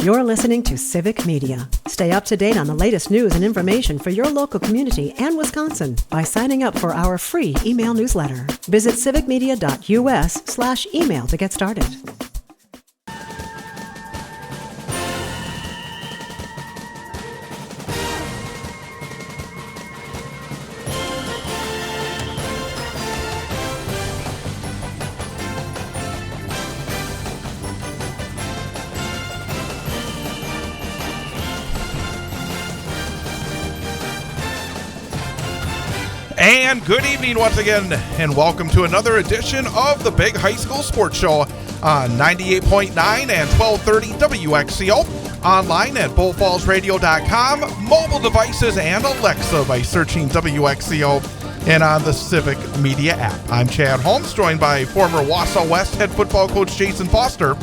You're listening to Civic Media. Stay up to date on the latest news and information for your local community and Wisconsin by signing up for our free email newsletter. Visit civicmedia.us/email to get started. And good evening once again, and welcome to another edition of the Big High School Sports Show on 98.9 and 1230 WXCO, online at bullfallsradio.com, mobile devices, and Alexa by searching WXCO, and on the Civic Media app. I'm Chad Holmes, joined by former Wausau West head football coach Jason Foster.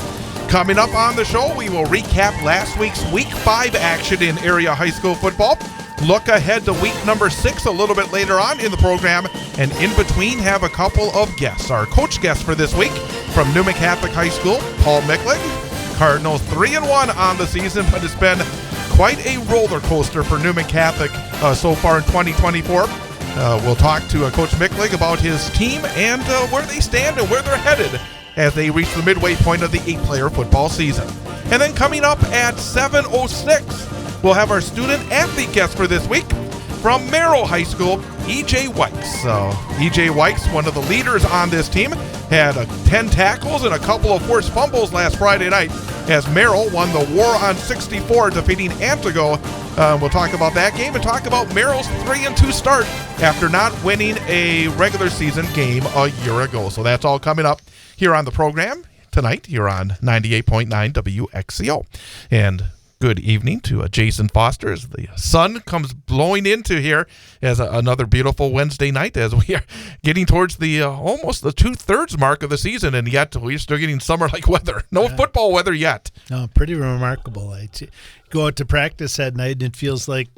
Coming up on the show, we will recap last week's Week 5 action in area high school football, look ahead to week number 6 a little bit later on in the program, and in between have a couple of guests. Our coach guest for this week from Newman Catholic High School, Paul Michlig. Cardinals 3-1 on the season, but it's been quite a roller coaster for Newman Catholic so far in 2024. We'll talk to Coach Michlig about his team and where they stand and where they're headed as they reach the midway point of the 8-player football season. And then coming up at 7:06, we'll have our student athlete guest for this week from Merrill High School, E.J. Wykes. E.J. Wykes, one of the leaders on this team, had 10 tackles and a couple of forced fumbles last Friday night as Merrill won the War on 64, defeating Antigo. We'll talk about that game and talk about Merrill's 3-2 start after not winning a regular season game a year ago. So that's all coming up here on the program tonight here on 98.9 WXCO. And good evening to Jason Foster as the sun comes blowing into here as another beautiful Wednesday night as we are getting towards the almost the 2/3 mark of the season, and yet we're still getting summer-like weather. No football weather yet. No, pretty remarkable. I go out to practice at night and it feels like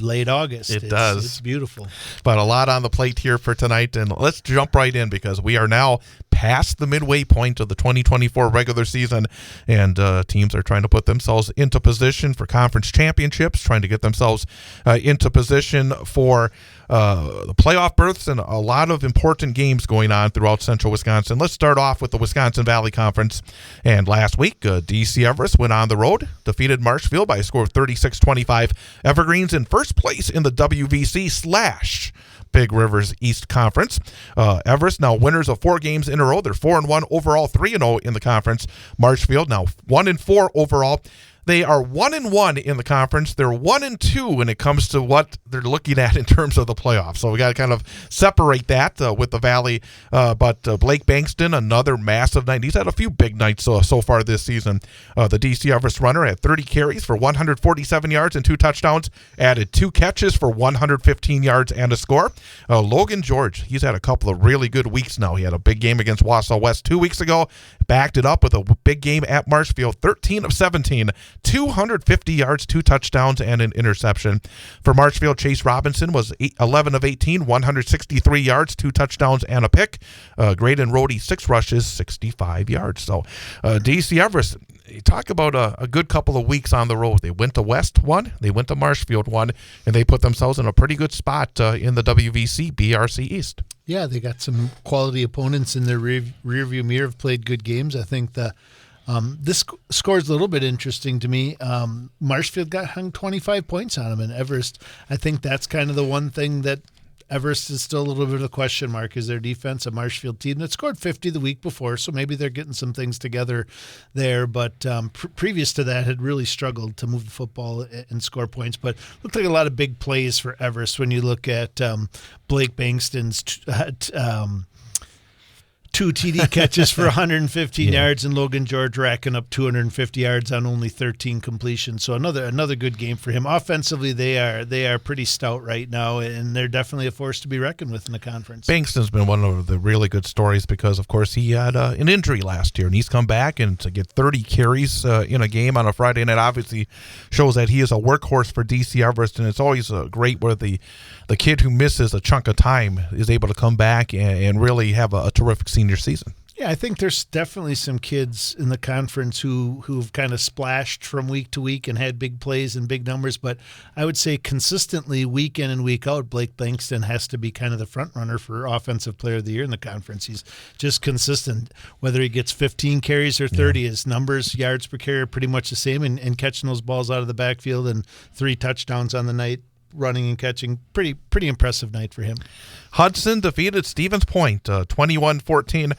late August. It does. It's beautiful. But a lot on the plate here for tonight, and let's jump right in because we are now past the midway point of the 2024 regular season, and teams are trying to put themselves into position for conference championships, trying to get themselves into position for the playoff berths, and a lot of important games going on throughout central Wisconsin. Let's start off with the Wisconsin Valley Conference. And last week, DC Everest went on the road, defeated Marshfield by a score of 36-25. Evergreens in first place in the WVC/ Big Rivers East Conference. Everest now winners of 4 games in a row. They're 4-1 overall, 3-0 in the conference. Marshfield now 1-4 overall. They are 1-1 in the conference. They're 1-2 when it comes to what they're looking at in terms of the playoffs. So we got to kind of separate that with the Valley. But Blake Bankston, another massive night. He's had a few big nights so far this season. The DC Everest runner had 30 carries for 147 yards and 2 touchdowns. Added 2 catches for 115 yards and a score. Logan George, he's had a couple of really good weeks now. He had a big game against Wausau West 2 weeks ago. Backed it up with a big game at Marshfield, 13 of 17. 250 yards, 2 touchdowns, and an interception. For Marshfield, Chase Robinson was 11 of 18, 163 yards, 2 touchdowns, and a pick. Graydon Rohde, 6 rushes, 65 yards. So DC Everest, you talk about a good couple of weeks on the road. They went to West 1, they went to Marshfield 1, and they put themselves in a pretty good spot in the WVC BRC East. Yeah, they got some quality opponents in their rearview mirror, have played good games. I think this score is a little bit interesting to me. Marshfield got hung 25 points on them, and Everest, I think that's kind of the one thing that Everest is still a little bit of a question mark, is their defense. A Marshfield team that scored 50 the week before, so maybe they're getting some things together there. But previous to that, had really struggled to move the football and score points. But looked like a lot of big plays for Everest when you look at Blake Bankston's 2 TD catches for 115 yards, and Logan George racking up 250 yards on only 13 completions. So another good game for him. Offensively, they are pretty stout right now, and they're definitely a force to be reckoned with in the conference. Bankston's been one of the really good stories because, of course, he had an injury last year, and he's come back, and to get 30 carries in a game on a Friday night obviously shows that he is a workhorse for DC Everest, and it's always great where the kid who misses a chunk of time is able to come back and really have a terrific senior season. Yeah, I think there's definitely some kids in the conference who've kind of splashed from week to week and had big plays and big numbers, but I would say consistently week in and week out, Blake Bankston has to be kind of the front runner for Offensive Player of the Year in the conference. He's just consistent. Whether he gets 15 carries or 30, his numbers, yards per carry, are pretty much the same, and catching those balls out of the backfield and 3 touchdowns on the night. Running and catching, pretty impressive night for him. Hudson defeated Stevens Point 21-14.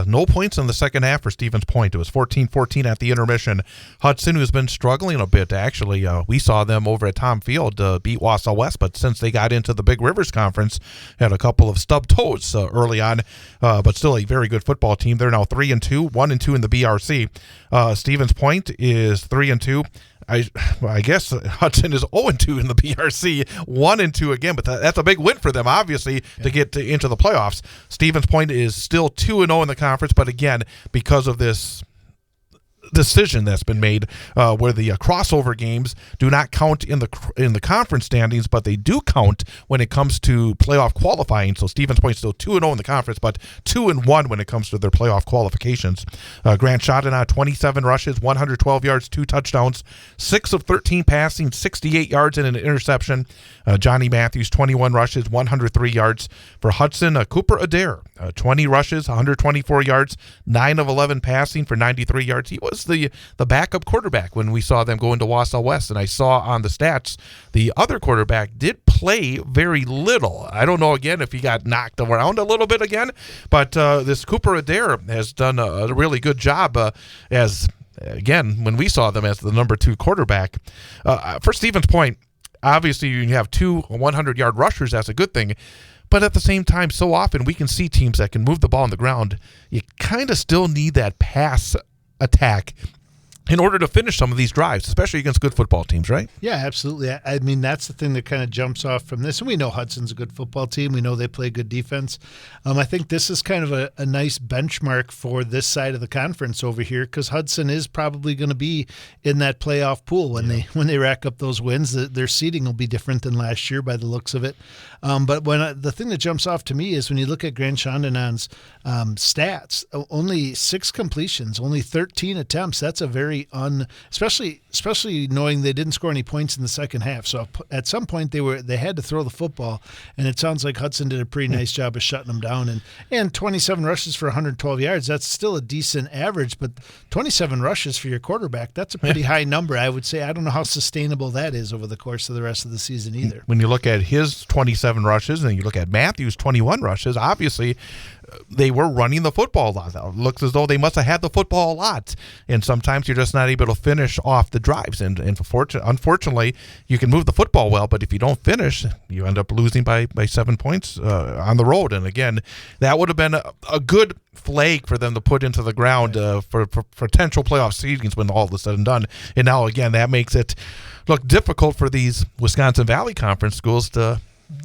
No points in the second half for Stevens Point. It was 14-14 at the intermission. Hudson, who's been struggling a bit, actually, we saw them over at Tom Field beat Wausau West, but since they got into the Big Rivers Conference, had a couple of stub toes early on, but still a very good football team. They're now 3-2, 1-2 in the BRC. Stevens Point is 3-2. I guess Hudson is 0-2 in the BRC, 1-2 again, but that's a big win for them, obviously, to get into the playoffs. Stevens Point is still 2-0 in the conference, but again, because of this decision that's been made where the crossover games do not count in the conference standings, but they do count when it comes to playoff qualifying. So Stevens Point still 2-0 in the conference, but 2-1 when it comes to their playoff qualifications. Grant Chodena, 27 rushes, 112 yards, 2 touchdowns, 6 of 13 passing, 68 yards and an interception. Johnny Matthews, 21 rushes, 103 yards. For Hudson, Cooper Adair, 20 rushes, 124 yards, 9 of 11 passing for 93 yards. He was the backup quarterback when we saw them go into Wausau West, and I saw on the stats the other quarterback did play very little. I don't know, again, if he got knocked around a little bit again, but this Cooper Adair has done a really good job as, again, when we saw them as the number 2 quarterback. For Stevens Point, obviously you have 2 100-yard rushers. That's a good thing. But at the same time, so often we can see teams that can move the ball on the ground. You kind of still need that pass attack in order to finish some of these drives, especially against good football teams, right? Yeah, absolutely. I mean, that's the thing that kind of jumps off from this. And we know Hudson's a good football team. We know they play good defense. I think this is kind of a nice benchmark for this side of the conference over here, because Hudson is probably going to be in that playoff pool when they rack up those wins. Their seeding will be different than last year by the looks of it. But the thing that jumps off to me is when you look at Grant Chandenon's stats, only 6 completions, only 13 attempts. That's a very especially knowing they didn't score any points in the second half. So at some point they had to throw the football, and it sounds like Hudson did a pretty nice job of shutting them down. And 27 rushes for 112 yards, that's still a decent average, but 27 rushes for your quarterback, that's a pretty high number, I would say. I don't know how sustainable that is over the course of the rest of the season either. When you look at his 27 rushes and you look at Matthews' 21 rushes, obviously they were running the football a lot. It looks as though they must have had the football a lot, and sometimes you're just not able to finish off the drives. And unfortunately, you can move the football well, but if you don't finish, you end up losing by 7 points on the road. And again, that would have been a good flag for them to put into the ground for potential playoff seedings when all is said and done. And now, again, that makes it look difficult for these Wisconsin Valley Conference schools to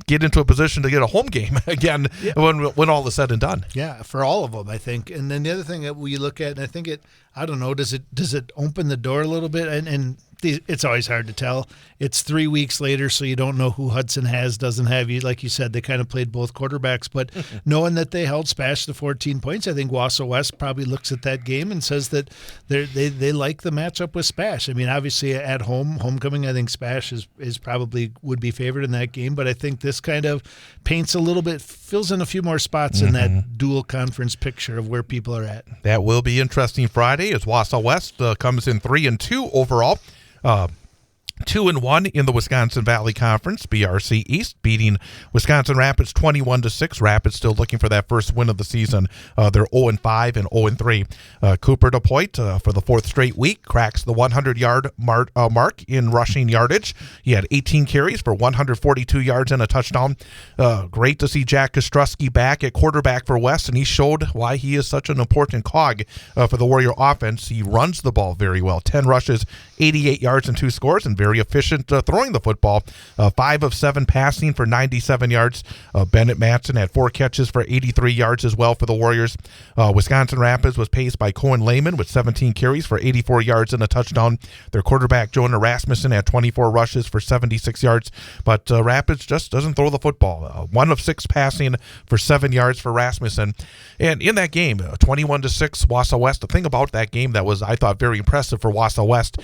get into a position to get a home game again when all is said and done. Yeah, for all of them, I think. And then the other thing that we look at, and I think I don't know, does it open the door a little bit? And it's always hard to tell. It's 3 weeks later, so you don't know who Hudson doesn't have. You, like you said, they kind of played both quarterbacks, but knowing that they held Spash to 14 points, I think Wausau West probably looks at that game and says that they like the matchup with Spash. I mean, obviously at homecoming, I think Spash is probably would be favored in that game, but I think this kind of paints a little bit, fills in a few more spots in that dual conference picture of where people are at. That will be interesting Friday as Wausau West comes in 3-2 overall. 2-1 in the Wisconsin Valley Conference. BRC East beating Wisconsin Rapids 21-6. Rapids still looking for that first win of the season. They're 0-5 and 0-3. Cooper DePoit for the 4th straight week cracks the 100-yard mark in rushing yardage. He had 18 carries for 142 yards and a touchdown. Great to see Jack Kostrowski back at quarterback for West, and he showed why he is such an important cog for the Warrior offense. He runs the ball very well. 10 rushes, 88 yards and 2 scores, and very efficient throwing the football. 5 of 7 passing for 97 yards. Bennett Matson had 4 catches for 83 yards as well for the Warriors. Wisconsin Rapids was paced by Cohen Lehman with 17 carries for 84 yards and a touchdown. Their quarterback, Jonah Rasmussen, had 24 rushes for 76 yards, but Rapids just doesn't throw the football. 1 of 6 passing for 7 yards for Rasmussen. And in that game, 21-6, Wausau West. The thing about that game that was, I thought, very impressive for Wausau West,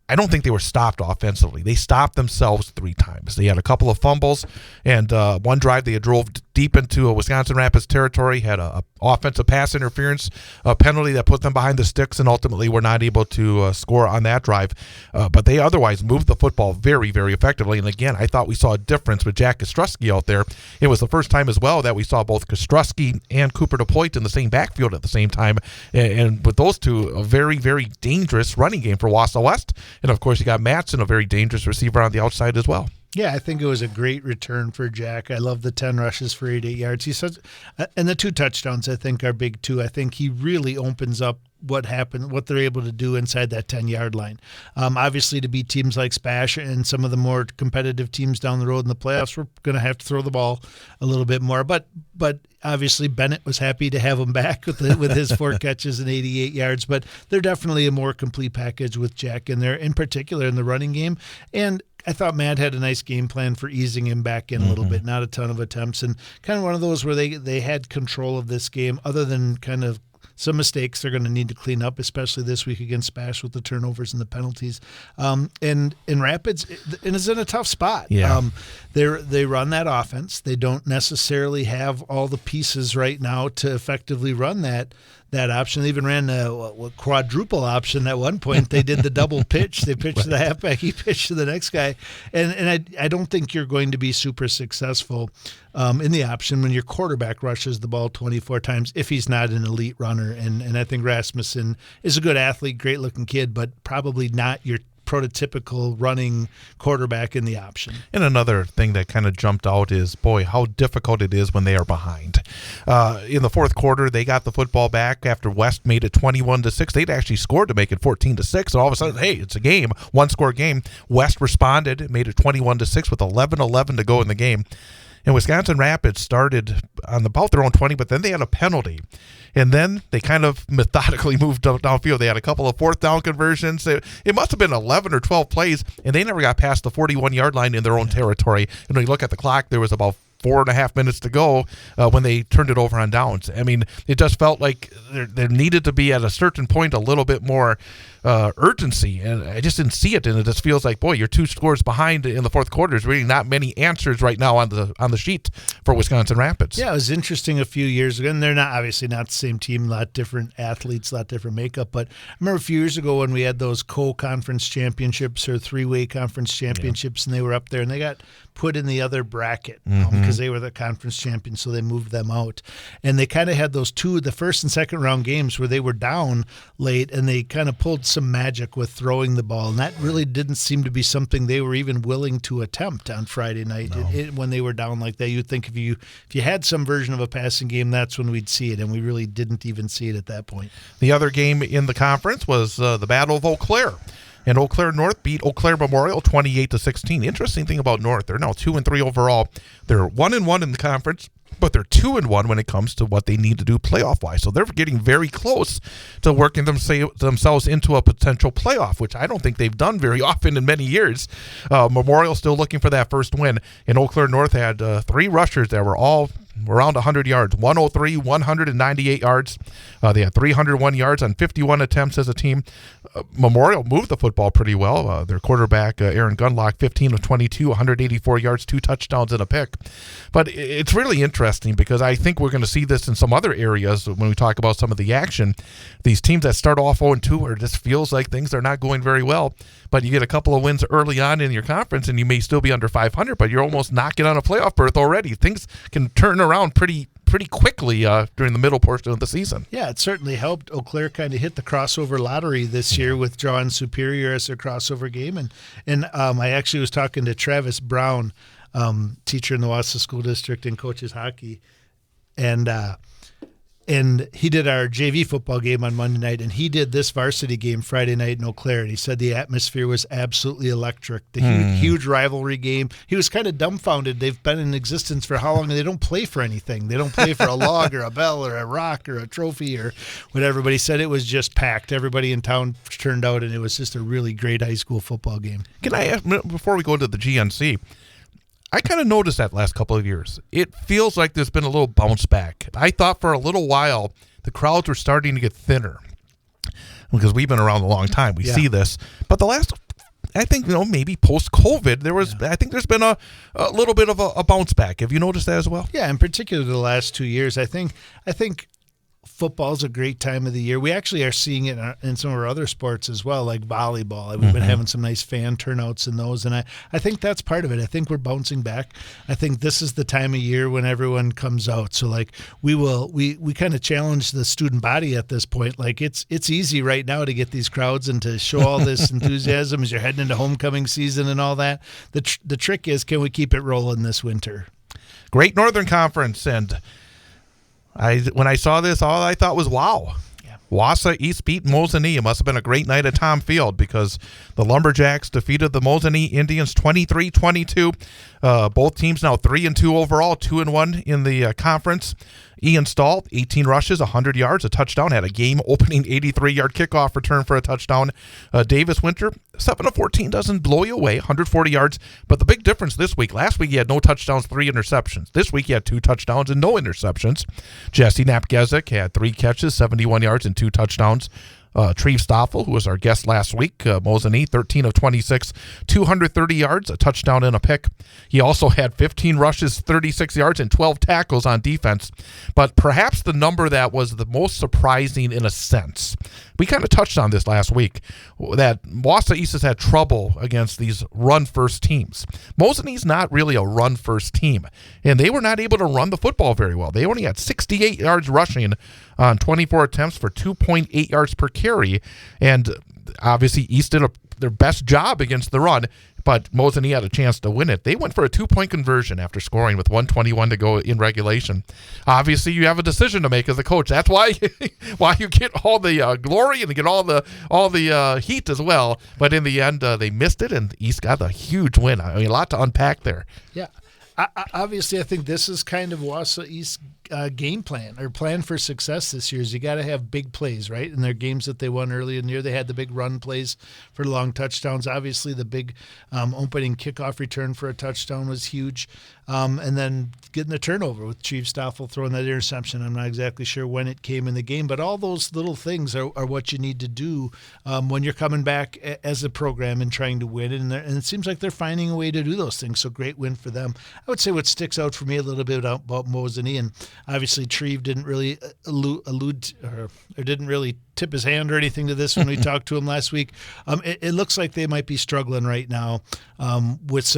I don't think they were stopped offensively. They stopped themselves 3 times. They had a couple of fumbles, and one drive they drove deep into a Wisconsin Rapids territory, had a offensive pass interference penalty that put them behind the sticks, and ultimately were not able to score on that drive. But they otherwise moved the football very, very effectively. And again, I thought we saw a difference with Jack Kostrowski out there. It was the first time as well that we saw both Kostrowski and Cooper DePoit in the same backfield at the same time. And with those two, a very, very dangerous running game for Wausau West. And of course, you got Matson, a very dangerous receiver on the outside as well. Yeah, I think it was a great return for Jack. I love the 10 rushes for 88 yards. He's such, and the 2 touchdowns, I think, are big too. I think he really opens up what they're able to do inside that 10-yard line. Obviously, to beat teams like Spash and some of the more competitive teams down the road in the playoffs, we're going to have to throw the ball a little bit more. But obviously, Bennett was happy to have him back with his 4 catches and 88 yards. But they're definitely a more complete package with Jack in there, in particular in the running game. And I thought Matt had a nice game plan for easing him back in a little bit, not a ton of attempts, and kind of one of those where they had control of this game, other than kind of some mistakes they're going to need to clean up, especially this week against Spash with the turnovers and the penalties. And in Rapids, and is in a tough spot. Yeah. They run that offense. They don't necessarily have all the pieces right now to effectively run that option. They even ran a quadruple option at one point. They did the double pitch. They pitched to the halfback. He pitched to the next guy. And I don't think you're going to be super successful in the option when your quarterback rushes the ball 24 times if he's not an elite runner. And I think Rasmussen is a good athlete, great-looking kid, but probably not your prototypical running quarterback in the option. And another thing that kind of jumped out is, boy, how difficult it is when they are behind. In the fourth quarter, they got the football back after West made it 21-6. They'd actually scored to make it 14-6. And all of a sudden, hey, it's a game, 1-score game. West responded, made it 21-6 with 11:11 to go in the game. And Wisconsin Rapids started on about their own 20, but then they had a penalty. And then they kind of methodically moved downfield. They had a couple of 4th down conversions. It must have been 11 or 12 plays, and they never got past the 41-yard line in their own territory. And when you look at the clock, there was about 4.5 minutes to go when they turned it over on downs. I mean, it just felt like there needed to be at a certain point a little bit more urgency, and I just didn't see it. And it just feels like, boy, you're 2 scores behind in the fourth quarter. There's really not many answers right now on the sheet for Wisconsin Rapids. Yeah, it was interesting a few years ago, and they're obviously not the same team, a lot different athletes, a lot different makeup. But I remember a few years ago when we had those co-conference championships or 3-way conference championships, and they were up there, and they got put in the other bracket because they were the conference champions, so they moved them out. And they kind of had those the first and second round games where they were down late, and they kind of pulled some magic with throwing the ball, and that really didn't seem to be something they were even willing to attempt on Friday night. No. When they were down like that, you'd think if you had some version of a passing game, that's when we'd see it, and we really didn't even see it at that point. The other game in the conference was the Battle of Eau Claire. And Eau Claire North beat Eau Claire Memorial 28-16. Interesting thing about North, they're now 2-3 overall. They're 1-1 in the conference, but they're 2-1 when it comes to what they need to do playoff-wise. So they're getting very close to working themselves into a potential playoff, which I don't think they've done very often in many years. Memorial still looking for that first win. And Eau Claire North had 3 rushers that were all around 100 yards, 103, 198 yards. They had 301 yards on 51 attempts as a team. Memorial moved the football pretty well. Their quarterback, Aaron Gunlock, 15 of 22, 184 yards, 2 touchdowns and a pick. But it's really interesting because I think we're going to see this in some other areas when we talk about some of the action. These teams that start off 0-2 where it just feels like things are not going very well, but you get a couple of wins early on in your conference and you may still be under 500, but you're almost knocking on a playoff berth already. Things can turn around pretty quickly during the middle portion of the season. Yeah, it certainly helped. Eau Claire kind of hit the crossover lottery this year with drawing Superior as their crossover game. And I actually was talking to Travis Brown, teacher in the Wausau School District and coaches hockey. And And he did our JV football game on Monday night, and he did this varsity game Friday night in Eau Claire, and he said the atmosphere was absolutely electric. The huge rivalry game. He was kind of dumbfounded. They've been in existence for how long, and they don't play for anything. They don't play for a log or a bell or a rock or a trophy or whatever, but he said it was just packed. Everybody in town turned out, and it was just a really great high school football game. Can I ask, before we go into the GNC, I kind of noticed that last couple of years. It feels like there's been a little bounce back. I thought for a little while the crowds were starting to get thinner because we've been around a long time. We see this. But the last, I think, maybe post-COVID, I think there's been a little bit of a bounce back. Have you noticed that as well? Yeah, in particular the last 2 years. I think football's a great time of the year. We actually are seeing it in some of our other sports as well, like volleyball. We've been having some nice fan turnouts in those, and I think that's part of it. I think we're bouncing back. I think this is the time of year when everyone comes out. So like we kind of challenge the student body at this point. Like it's easy right now to get these crowds and to show all this enthusiasm as you're heading into homecoming season and all that. The trick is, can we keep it rolling this winter? Great Northern Conference, and when I saw this, all I thought was, wow. Yeah. Wausau East beat Mosinee. It must have been a great night at Tom Field because the Lumberjacks defeated the Mosinee Indians 23-22. Both teams now 3-2 overall, 2-1 in the conference. Ian Stahl, 18 rushes, 100 yards, a touchdown, had a game-opening 83-yard kickoff return for a touchdown. Davis Winter, 7-14, doesn't blow you away, 140 yards. But the big difference this week, last week he had no touchdowns, 3 interceptions. This week he had 2 touchdowns and no interceptions. Jesse Knapp-Gezik had 3 catches, 71 yards, and 2 touchdowns. Treve Stoffel, who was our guest last week, Mosinee, 13 of 26, 230 yards, a touchdown and a pick. He also had 15 rushes, 36 yards, and 12 tackles on defense. But perhaps the number that was the most surprising in a sense, we kind of touched on this last week, that Wausau East has had trouble against these run-first teams. Mosinee's not really a run-first team, and they were not able to run the football very well. They only had 68 yards rushing on 24 attempts for 2.8 yards per carry, and obviously East did their best job against the run, but Mosinee had a chance to win it. They went for a 2-point conversion after scoring with 1:21 to go in regulation. Obviously, you have a decision to make as a coach. That's why you get all the glory and get all the heat as well. But in the end, they missed it, and East got a huge win. I mean, a lot to unpack there. Yeah. Obviously, I think this is kind of Wausau East game plan or plan for success this year is you got to have big plays, right? In their games that they won early in the year, they had the big run plays for long touchdowns. Obviously, the big opening kickoff return for a touchdown was huge. And then getting the turnover with Treve Stoffel throwing that interception. I'm not exactly sure when it came in the game, but all those little things are what you need to do when you're coming back as a program and trying to win. And it seems like they're finding a way to do those things. So great win for them. I would say what sticks out for me a little bit about Mosinee, and obviously Treve didn't really allude or didn't really tip his hand or anything to this when we talked to him last week. It looks like they might be struggling right now with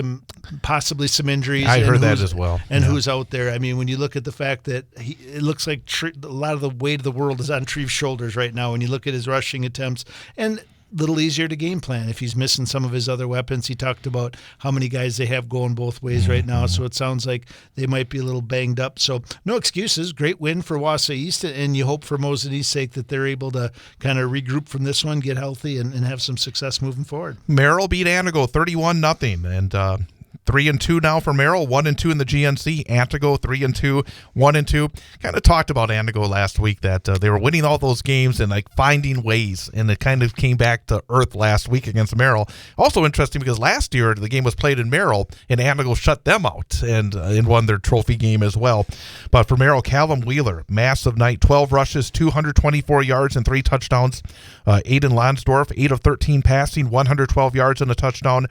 possibly some injuries. I heard that as well. And who's out there. I mean, when you look at the fact that it looks like a lot of the weight of the world is on Treve's shoulders right now when you look at his rushing attempts. And little easier to game plan if he's missing some of his other weapons. He talked about how many guys they have going both ways right now, so it sounds like they might be a little banged up. So no excuses. Great win for Wausau East, and you hope for Mosinee's sake that they're able to kind of regroup from this one, get healthy, and have some success moving forward. Merrill beat Antigo 31-0, and 3-2 now for Merrill, 1-2 in the GNC. Antigo 3-2, 1-2. Kind of talked about Antigo last week that they were winning all those games and like finding ways, and it kind of came back to earth last week against Merrill. Also interesting because last year the game was played in Merrill and Antigo shut them out and won their trophy game as well. But for Merrill, Callum Wheeler, massive night, 12 rushes, 224 yards and 3 touchdowns. Aiden Lonsdorf, 8 of 13 passing, 112 yards and a touchdown.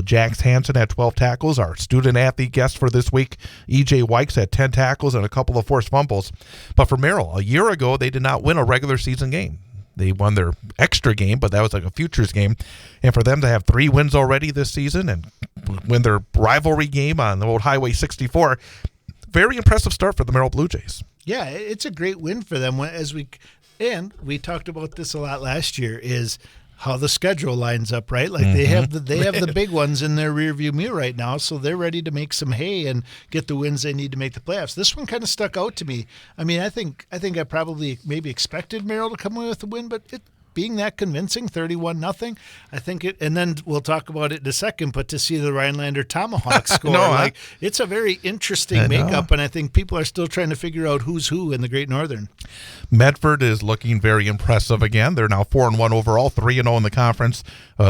Jax Hansen had 12 tackles. Our student-athlete guest for this week, E.J. Wykes, had 10 tackles and a couple of forced fumbles. But for Merrill, a year ago, they did not win a regular season game. They won their extra game, but that was like a futures game. And for them to have 3 wins already this season and win their rivalry game on the old Highway 64, very impressive start for the Merrill Blue Jays. Yeah, it's a great win for them. And we talked about this a lot last year, is how the schedule lines up, right? Like they have the big ones in their rearview mirror right now, so they're ready to make some hay and get the wins they need to make the playoffs. This one kind of stuck out to me. I mean, I think I probably maybe expected Merrill to come away with a win, but it being that convincing, 31-0, I think it. And then we'll talk about it in a second. But to see the Rhinelander Tomahawk score, it's a very interesting makeup, and I think people are still trying to figure out who's who in the Great Northern. Medford is looking very impressive again. They're now 4-1 overall, 3-0 in the conference.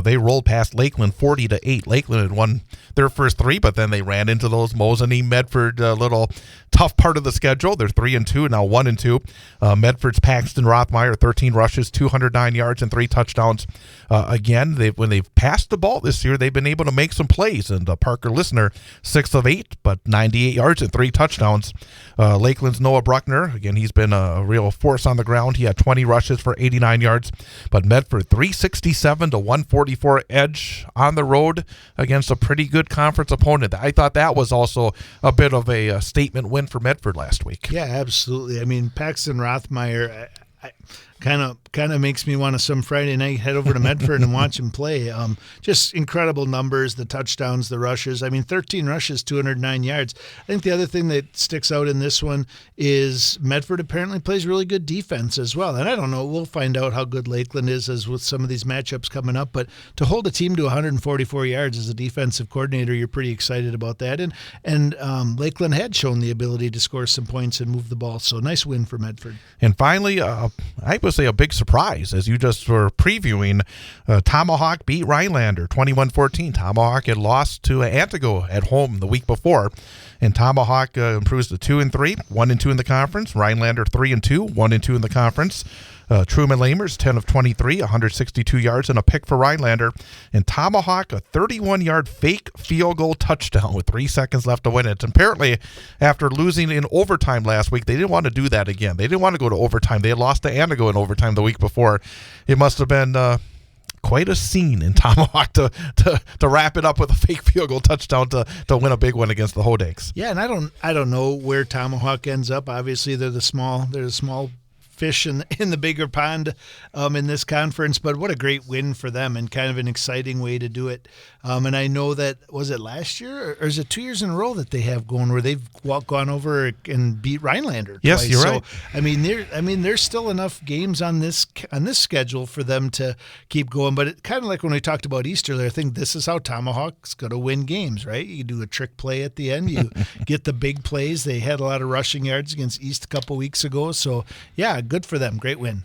They rolled past Lakeland 40-8. Lakeland had won their first three, but then they ran into those Mosinee Medford little tough part of the schedule. They're 3-2, now 1-2. Medford's Paxton Rothmeyer, 13 rushes, 209 yards, and 3 touchdowns. Again, when they've passed the ball this year, they've been able to make some plays. And Parker Listener, 6 of 8, but 98 yards and 3 touchdowns. Lakeland's Noah Bruckner, again, he's been a real force on the ground. He had 20 rushes for 89 yards. But Medford, 367 to 144 edge on the road against a pretty good conference opponent. I thought that was also a bit of a statement win for Medford last week. Yeah, absolutely. I mean, Paxton Rothmeyer, kind of makes me want to some Friday night head over to Medford and watch him play. Just incredible numbers, the touchdowns, the rushes. I mean, 13 rushes, 209 yards. I think the other thing that sticks out in this one is Medford apparently plays really good defense as well. And I don't know, we'll find out how good Lakeland is as with some of these matchups coming up. But to hold a team to 144 yards as a defensive coordinator, you're pretty excited about that. And Lakeland had shown the ability to score some points and move the ball. So nice win for Medford. And finally, I would say a big surprise, as you just were previewing, Tomahawk beat Rhinelander 21-14. Tomahawk had lost to Antigo at home the week before, and Tomahawk improves to 2-3, 1-2 in the conference. Rhinelander 3-2, 1-2 in the conference. Truman Lamers, 10 of 23, 162 yards and a pick for Rhinelander. And Tomahawk, a 31-yard fake field goal touchdown with 3 seconds left to win it. And apparently, after losing in overtime last week, they didn't want to do that again. They didn't want to go to overtime. They had lost to Antigo in overtime the week before. It must have been quite a scene in Tomahawk to wrap it up with a fake field goal touchdown to win a big one against the Hodaks. Yeah, and I don't know where Tomahawk ends up. Obviously, they're the small fish in the bigger pond in this conference, but what a great win for them and kind of an exciting way to do it. And I know that, was it last year or is it 2 years in a row that they have going where they've gone over and beat Rhinelander yes, twice. You're right. So there's still enough games on this schedule for them to keep going. But it kind of like when we talked about Easterly, I think this is how Tomahawk's going to win games, right? You do a trick play at the end, you get the big plays. They had a lot of rushing yards against East a couple weeks ago, so yeah, good for them. Great win.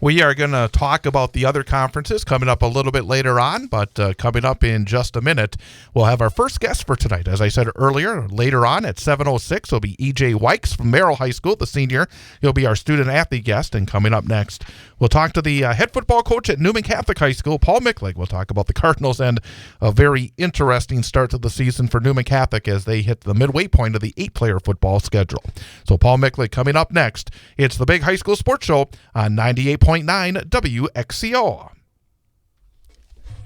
We are going to talk about the other conferences coming up a little bit later on, but coming up in just a minute, we'll have our first guest for tonight. As I said earlier, later on at 7:06 will be E.J. Wykes from Merrill High School, the senior. He'll be our student-athlete guest, and coming up next, we'll talk to the head football coach at Newman Catholic High School, Paul Michlig. We'll talk about the Cardinals and a very interesting start to the season for Newman Catholic as they hit the midway point of the 8-player football schedule. So Paul Michlig coming up next. It's the Big High School Sports Show on 98.9 WXCO.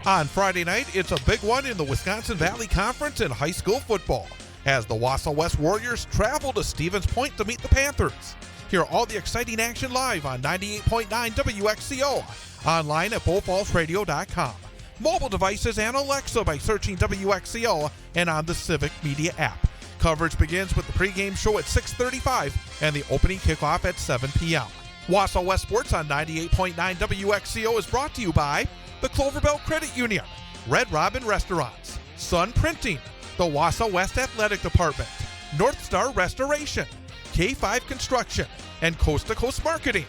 On Friday night, it's a big one in the Wisconsin Valley Conference in high school football as the Wausau West Warriors travel to Stevens Point to meet the Panthers. Hear all the exciting action live on 98.9 WXCO, online at bullfallsradio.com. Mobile devices and Alexa by searching WXCO and on the Civic Media app. Coverage begins with the pregame show at 6:35 and the opening kickoff at 7 p.m. Wausau West Sports on 98.9 WXCO is brought to you by the Cloverbell Credit Union, Red Robin Restaurants, Sun Printing, the Wausau West Athletic Department, North Star Restoration, K5 Construction, and Coast to Coast Marketing.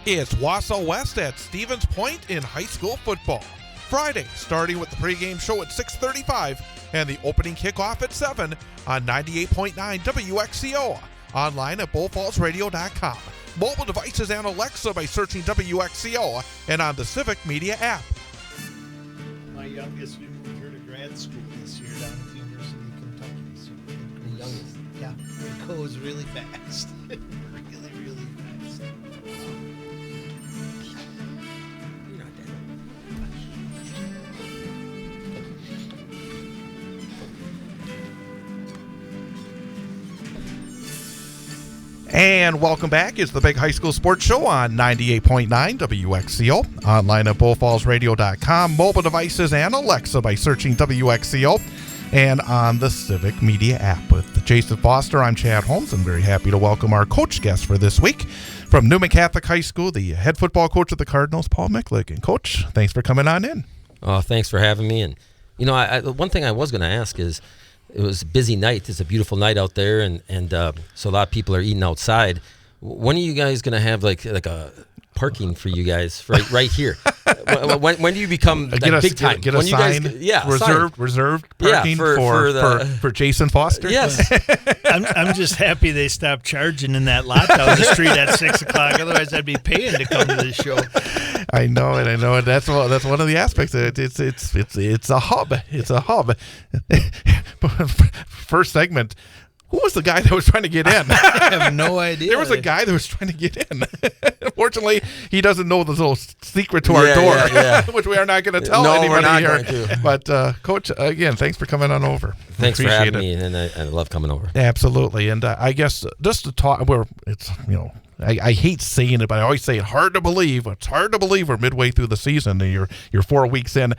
It's Wausau West at Stevens Point in high school football. Friday, starting with the pregame show at 6:35 and the opening kickoff at 7 on 98.9 WXCO, online at bullfallsradio.com. Mobile devices and Alexa by searching WXCO and on the Civic Media app. My youngest, we moved her to grad school this year down at the University of Kentucky. So The youngest. yeah, it goes really fast. really, really fast. You're not that old. And welcome back. It's the Big High School Sports Show on 98.9 WXCO. Online at bullfallsradio.com, mobile devices, and Alexa by searching WXCO. And on the Civic Media app. With Jason Foster, I'm Chad Holmes. I'm very happy to welcome our coach guest for this week. From Newman Catholic High School, the head football coach of the Cardinals, Paul Michlig. And Coach, thanks for coming on in. Oh, thanks for having me. And, you know, one thing I was going to ask is, it was a busy night. It's a beautiful night out there, and so a lot of people are eating outside. When are you guys going to have like a parking for you guys right here? when do you become big time? Get a when sign, you guys, reserved parking for Jason Foster? Yes. I'm just happy they stopped charging in that lot down the street at 6 o'clock. Otherwise, I'd be paying to come to this show. I know it. That's one of the aspects. It's a hub. It's a hub. First segment. Who was the guy that was trying to get in? I have no idea. There was a guy that was trying to get in. Fortunately, he doesn't know the little secret to our door, which we are not going to tell anybody here. But, Coach, again, thanks for coming on over. Thanks for having me, and I love coming over. Absolutely. And I guess just to talk, I hate saying it, but I always say it, hard to believe. It's hard to believe we're midway through the season and you're 4 weeks in.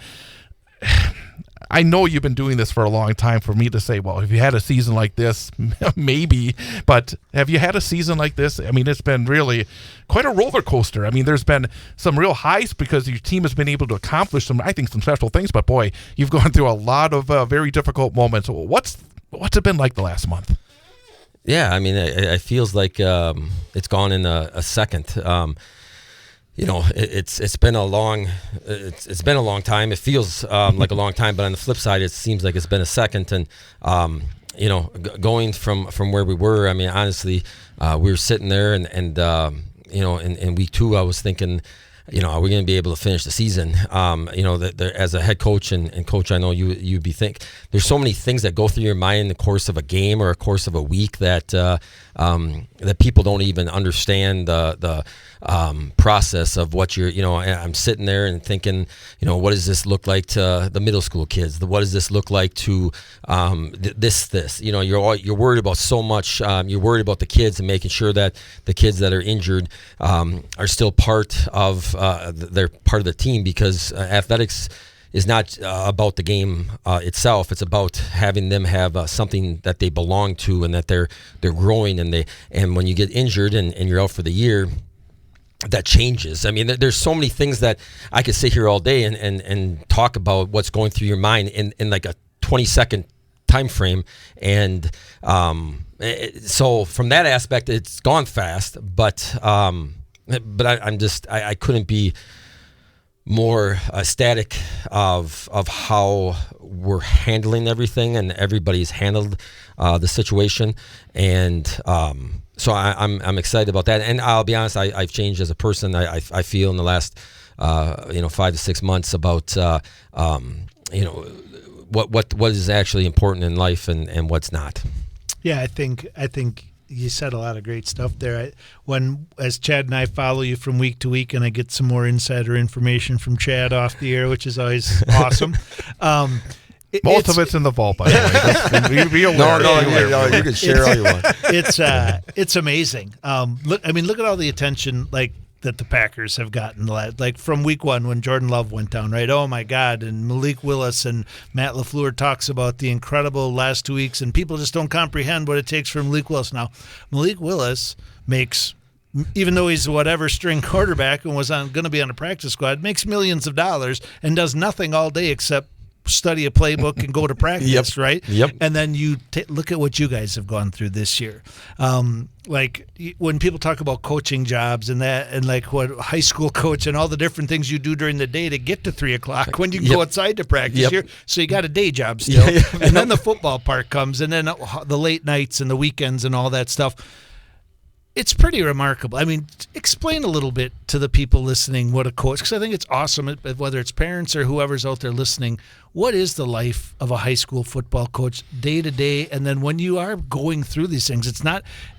I know you've been doing this for a long time. For me to say, well, if you had a season like this, maybe, but have you had a season like this? I mean, it's been really quite a roller coaster. I mean, there's been some real highs because your team has been able to accomplish some special things, but boy, you've gone through a lot of very difficult moments. What's it been like the last month? Yeah, I mean, it feels like it's gone in a second. You know, it's been a long time. It feels like a long time, but on the flip side, it seems like it's been a second. And you know, going from where we were, I mean, honestly, we were sitting there, and you know, in week 2, I was thinking, you know, are we going to be able to finish the season? You know, as a head coach and coach, I know you'd be there's so many things that go through your mind in the course of a game or a course of a week that that people don't even understand the process of what I'm sitting there and thinking, you know, what does this look like to the middle school kids? What does this look like to this? You know, you're worried about so much. You're worried about the kids and making sure that the kids that are injured are still part of they're part of the team, because athletics is not about the game itself. It's about having them have something that they belong to and that they're growing, and when you get injured and you're out for the year, that changes. I mean, there's so many things that I could sit here all day and talk about what's going through your mind in like a 20-second time frame. And so from that aspect, it's gone fast, but I couldn't be more ecstatic of how we're handling everything, and everybody's handled the situation, and so I'm excited about that. And I'll be honest, I've changed as a person. I feel in the last 5 to 6 months about you know, what is actually important in life and what's not. Yeah, I think you said a lot of great stuff there. As Chad and I follow you from week to week, and I get some more insider information from Chad off the air, which is always awesome. Most of it's in the vault, by the way. Be aware. No, you can share all you want. It's amazing. Look at all the attention that the Packers have gotten, like from week 1 when Jordan Love went down, right? Oh my God! And Malik Willis and Matt LaFleur talks about the incredible last 2 weeks, and people just don't comprehend what it takes for Malik Willis. Now, Malik Willis makes, even though he's whatever string quarterback and was going to be on a practice squad, makes millions of dollars and does nothing all day except study a playbook and go to practice, right? Yep. And then you look at what you guys have gone through this year. Like when people talk about coaching jobs and that, and like what high school coach and all the different things you do during the day to get to 3 o'clock when you can go outside to practice here. So you got a day job still. And then the football part comes, and then the late nights and the weekends and all that stuff. It's pretty remarkable. I mean, explain a little bit to the people listening what a coach, because I think it's awesome, whether it's parents or whoever's out there listening, what is the life of a high school football coach day to day? And then when you are going through these things,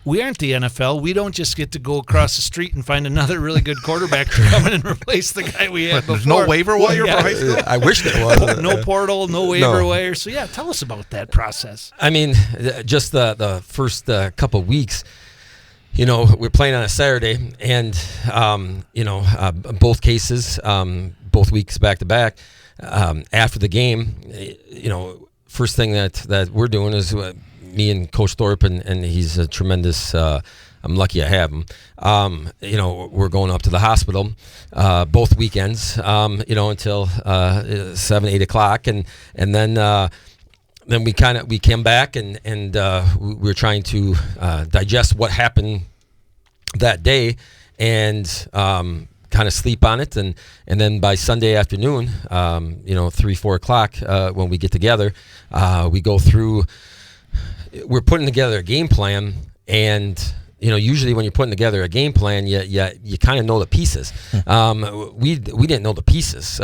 we aren't the NFL. We don't just get to go across the street and find another really good quarterback to come in and replace the guy we had before. There's no waiver wire for high school? I wish there was. No portal, no waiver wire. So, yeah, tell us about that process. I mean, just the first couple of weeks, we're playing on a Saturday, and both cases, both weeks back to back. After the game, first thing that we're doing is me and Coach Thorpe, and he's a tremendous. I'm lucky I have him. We're going up to the hospital both weekends. Until 7, 8 o'clock, and then we came back and we were trying to digest what happened that day and kind of sleep on it, and then by Sunday afternoon, 3, 4 o'clock, when we get together, we go through. We're putting together a game plan, and usually when you're putting together a game plan, you kind of know the pieces. We didn't know the pieces.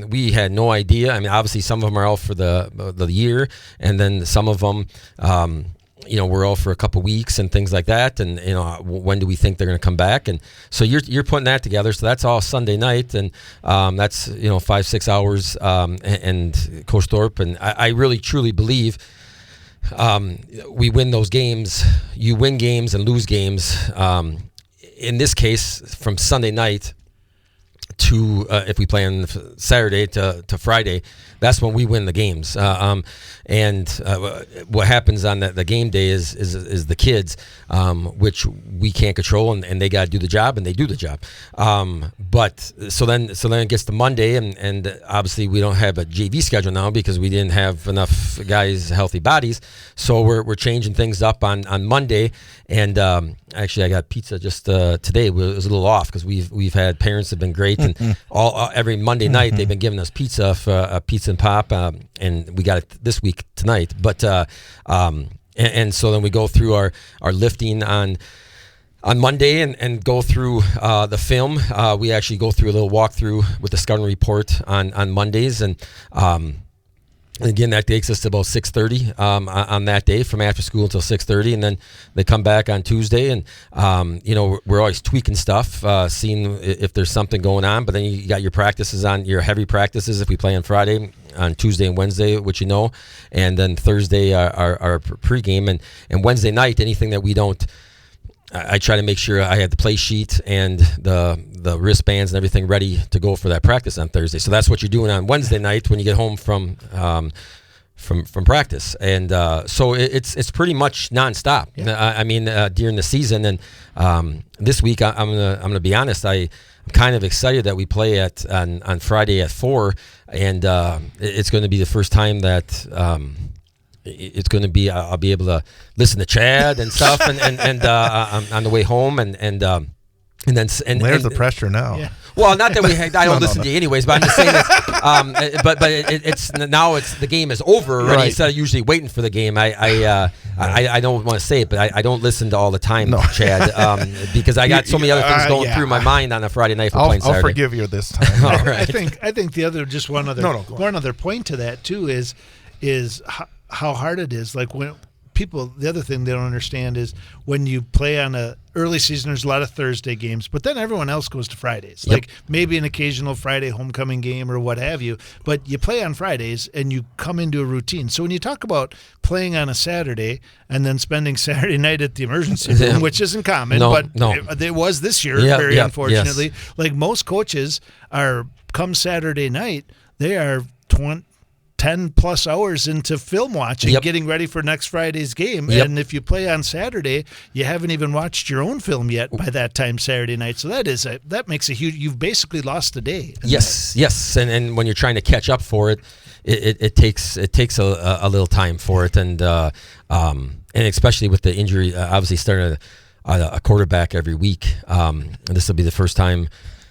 We had no idea. I mean, obviously some of them are out for the year, and then some of them, we're out for a couple weeks and things like that. And when do we think they're going to come back? And so you're putting that together. So that's all Sunday night, and that's 5-6 hours. And Coach Thorpe, and I really truly believe. We win those games. You win games and lose games. In this case, from Sunday night to if we play on Saturday to Friday, that's when we win the games. And what happens on the game day is the kids, which we can't control, and they got to do the job, and they do the job. But so then it gets to Monday, and obviously we don't have a JV schedule now because we didn't have enough guys, healthy bodies. So we're changing things up on Monday, and actually I got pizza just today. It was a little off because we've had parents that have been great, and every Monday night they've been giving us pizza for pizza and pop, and we got it this week tonight. But and so then we go through our lifting on Monday and go through the film. We actually go through a little walkthrough with the scouting report on Mondays, and again, that takes us to about 6:30 on that day, from after school until 6:30, and then they come back on Tuesday, and we're always tweaking stuff, seeing if there's something going on. But then you got your practices on, your heavy practices if we play on Friday, on Tuesday and Wednesday, which and then Thursday our pregame, and Wednesday night, anything that we don't. I try to make sure I have the play sheet and the wristbands and everything ready to go for that practice on Thursday. So that's what you're doing on Wednesday night when you get home from practice, and so it's pretty much nonstop. Yeah. During the season, and this week I'm gonna be honest. I'm kind of excited that we play on Friday at 4, and it's going to be the first time that. It's going to be I'll be able to listen to Chad and stuff and on the way home and there's the pressure now. Yeah. Well, not that I don't listen to you anyways, but I'm just saying that. But it's now the game is over already. Right. Instead of usually waiting for the game, I don't want to say it, but I don't listen to all the time, Chad, because I got so many other things going through my mind on a Friday night for playing Saturday. I'll forgive you this time. All right. I think the other one other point to that too is how hard it is. Like when people, the other thing they don't understand is when you play on a early season, there's a lot of Thursday games, but then everyone else goes to Fridays. Yep. Like maybe an occasional Friday homecoming game or what have you, but you play on Fridays and you come into a routine. So when you talk about playing on a Saturday and then spending Saturday night at the emergency room, which isn't common, but it was this year, very unfortunately. Yes. Like most coaches are, come Saturday night, they are 10 plus hours into film watching, getting ready for next Friday's game. Yep. And if you play on Saturday, you haven't even watched your own film yet by that time Saturday night. So that makes a huge, you've basically lost a day. Yes. And when you're trying to catch up for it, it takes a little time for it. And especially with the injury, obviously starting a quarterback every week. And this will be the first time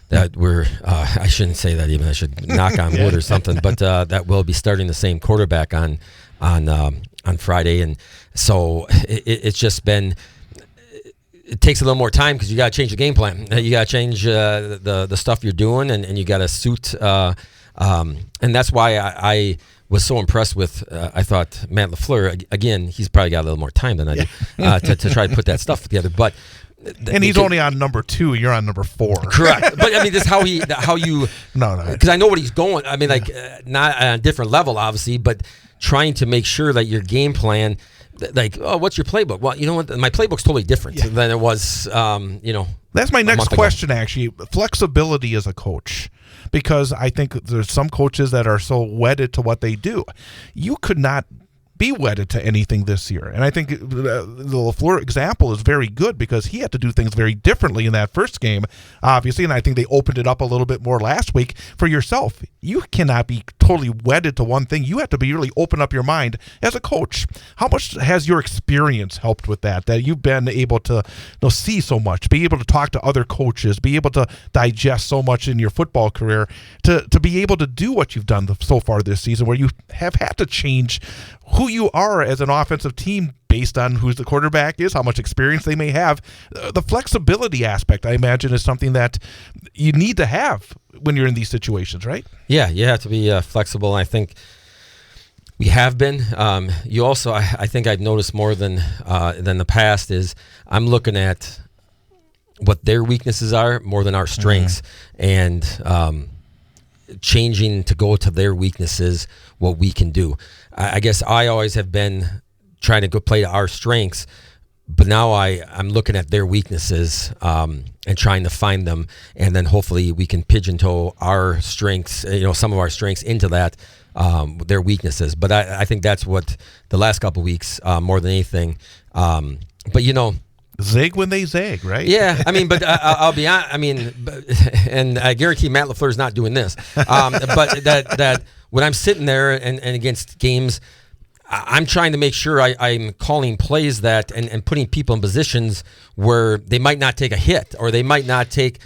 that we're, I shouldn't say that even. I should knock on wood or something. But that we'll be starting the same quarterback on Friday, and so it's just been. It takes a little more time because you got to change the game plan. You got to change the stuff you're doing, and you got to suit. And that's why I was so impressed with. I thought Matt LaFleur, again, he's probably got a little more time than I do to try to put that stuff together, but. And he's only on number 2. You're on number 4. Correct. But I mean, this how you. No. Because I know what he's going. I mean, not on a different level, obviously, but trying to make sure that your game plan. Like, oh, what's your playbook? Well, you know what? My playbook's totally different than it was, That's my next question, actually. Flexibility as a coach. Because I think there's some coaches that are so wedded to what they do. You could not be wedded to anything this year. And I think the LaFleur example is very good because he had to do things very differently in that first game, obviously, and I think they opened it up a little bit more last week for yourself. You cannot be totally wedded to one thing. You have to be really open up your mind as a coach. How much has your experience helped with that you've been able to see so much, be able to talk to other coaches, be able to digest so much in your football career, to be able to do what you've done so far this season, where you have had to change who you are as an offensive team based on who the quarterback is, how much experience they may have. The flexibility aspect, I imagine, is something that you need to have when you're in these situations, right? Yeah, you have to be flexible. I think we have been. You also, I think I've noticed more than the past is I'm looking at what their weaknesses are more than our strengths, and changing to go to their weaknesses, what we can do. I guess I always have been trying to go play to our strengths, but now I'm looking at their weaknesses and trying to find them, and then hopefully we can pigeonhole our strengths, some of our strengths into that, their weaknesses. But I think that's what the last couple of weeks, more than anything. But zig when they zag, right? Yeah, I mean, but I'll be honest. I mean, and I guarantee Matt LaFleur's not doing this. But that when I'm sitting there and against games, I'm trying to make sure I'm calling plays that and putting people in positions where they might not take a hit, or they might not take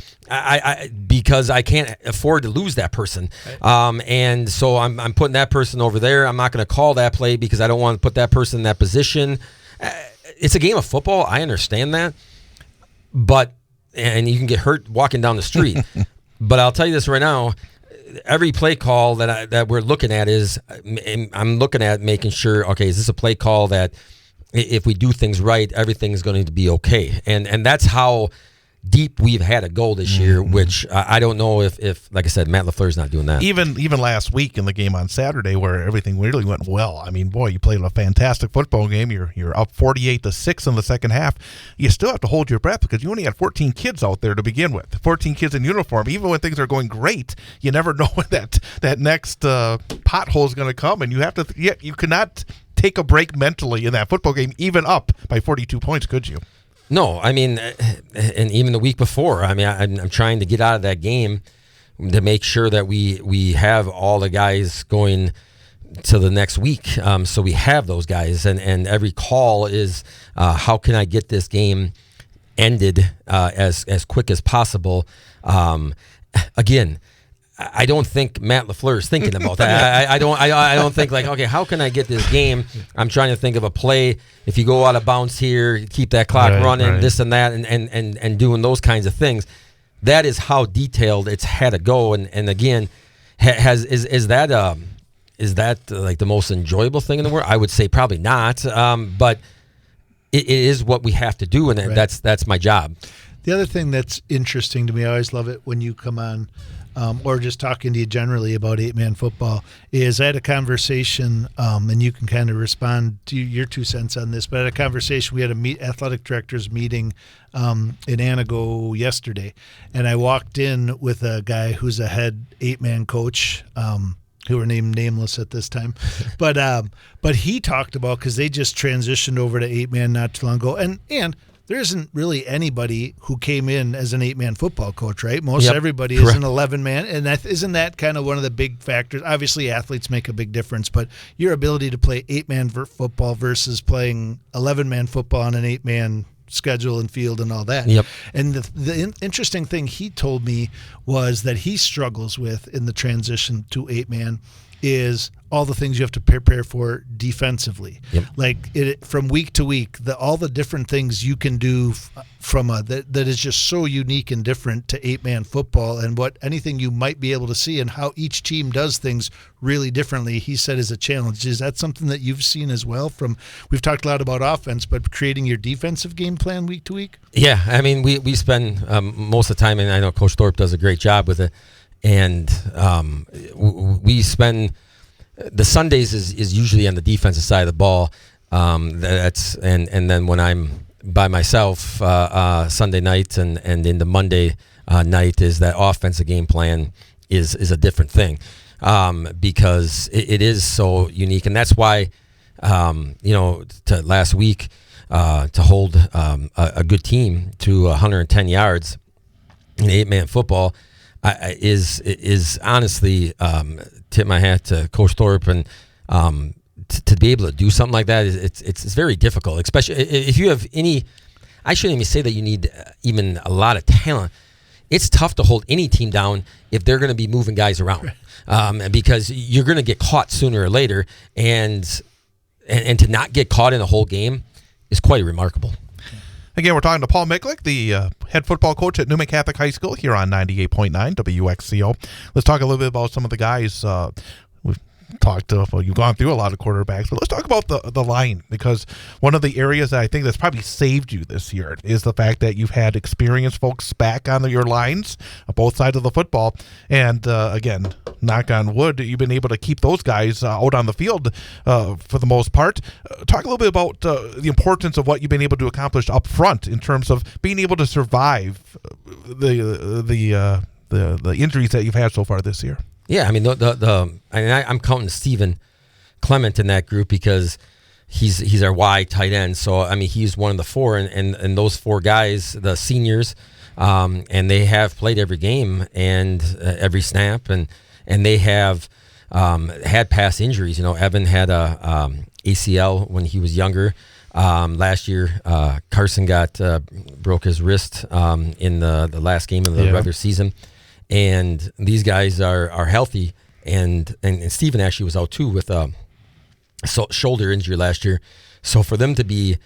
because I can't afford to lose that person. And so I'm putting that person over there. I'm not going to call that play because I don't want to put that person in that position. It's a game of football. I understand that, and you can get hurt walking down the street. But I'll tell you this right now: every play call that we're looking at I'm looking at making sure. Okay, is this a play call that if we do things right, everything's going to be okay? And that's how deep we've had to go this year, which I don't know if like I said, Matt LaFleur's not doing that. Even last week in the game on Saturday, where everything really went well. I mean, boy, you played a fantastic football game. You're up 48-6 in the second half. You still have to hold your breath because you only had 14 kids out there to begin with. 14 kids in uniform. Even when things are going great, you never know when that next pothole is going to come, and you have to. Yeah, you cannot take a break mentally in that football game, even up by 42 points, could you? No, I mean, and even the week before, I mean, I'm trying to get out of that game to make sure that we have all the guys going to the next week. So we have those guys, and every call is how can I get this game ended as quick as possible. Again, I don't think Matt LaFleur is thinking about that. I don't think like, okay, how can I get this game? I'm trying to think of a play. If you go out of bounds here, keep that clock running, this and that, and doing those kinds of things. That is how detailed it's had to go. And again, is that like the most enjoyable thing in the world? I would say probably not. But it is what we have to do, and that's my job. The other thing that's interesting to me, I always love it when you come on. Or just talking to you generally about 8-man football, is I had a conversation, and you can kind of respond to your 2 cents on this, but I had a conversation. We had a athletic directors meeting in Anago yesterday, and I walked in with a guy who's a head 8-man coach, who were named nameless at this time. But he talked about, because they just transitioned over to 8-man not too long ago, and there isn't really anybody who came in as an 8-man football coach, right? Most everybody is an 11-man, and isn't that kind of one of the big factors? Obviously, athletes make a big difference, but your ability to play 8-man football versus playing 11-man football on an 8-man schedule and field and all that. Yep. And the interesting thing he told me was that he struggles with in the transition to 8-man is all the things you have to prepare for defensively. Yep. Like from week to week, all the different things you can do from that is just so unique and different to 8-man football, and what anything you might be able to see and how each team does things really differently, he said, is a challenge. Is that something that you've seen as well? We've talked a lot about offense, but creating your defensive game plan week to week? Yeah, I mean, we spend most of the time, and I know Coach Thorpe does a great job with it, and we spend the Sundays is usually on the defensive side of the ball. And then when I'm by myself Sunday night and into Monday night, is that offensive game plan is a different thing, because it is so unique, and that's why to last week to hold a good team to 110 yards in 8-man football is honestly tip my hat to Coach Thorpe, and to be able to do something like that, it's very difficult, especially if you have any. I shouldn't even say that you need even a lot of talent. It's tough to hold any team down if they're going to be moving guys around, because you're going to get caught sooner or later, and to not get caught in a whole game is quite remarkable. Again, we're talking to Paul Michlig, the head football coach at Newman Catholic High School here on 98.9 WXCO. Let's talk a little bit about some of the guys we've talked to. Well, you've gone through a lot of quarterbacks, but let's talk about the line, because one of the areas that I think that's probably saved you this year is the fact that you've had experienced folks back on your lines on both sides of the football. And again, knock on wood, you've been able to keep those guys out on the field for the most part. Talk a little bit about the importance of what you've been able to accomplish up front in terms of being able to survive the injuries that you've had so far this year. Yeah, I mean I'm counting Stephen Clement in that group because he's our Y tight end. So I mean he's one of the four, and those four guys, the seniors, and they have played every game and every snap, and they have had past injuries. Evan had a ACL when he was younger. Last year, Carson broke his wrist in the last game of the regular season. And these guys are healthy, and Steven actually was out too with a shoulder injury last year. So for them to be,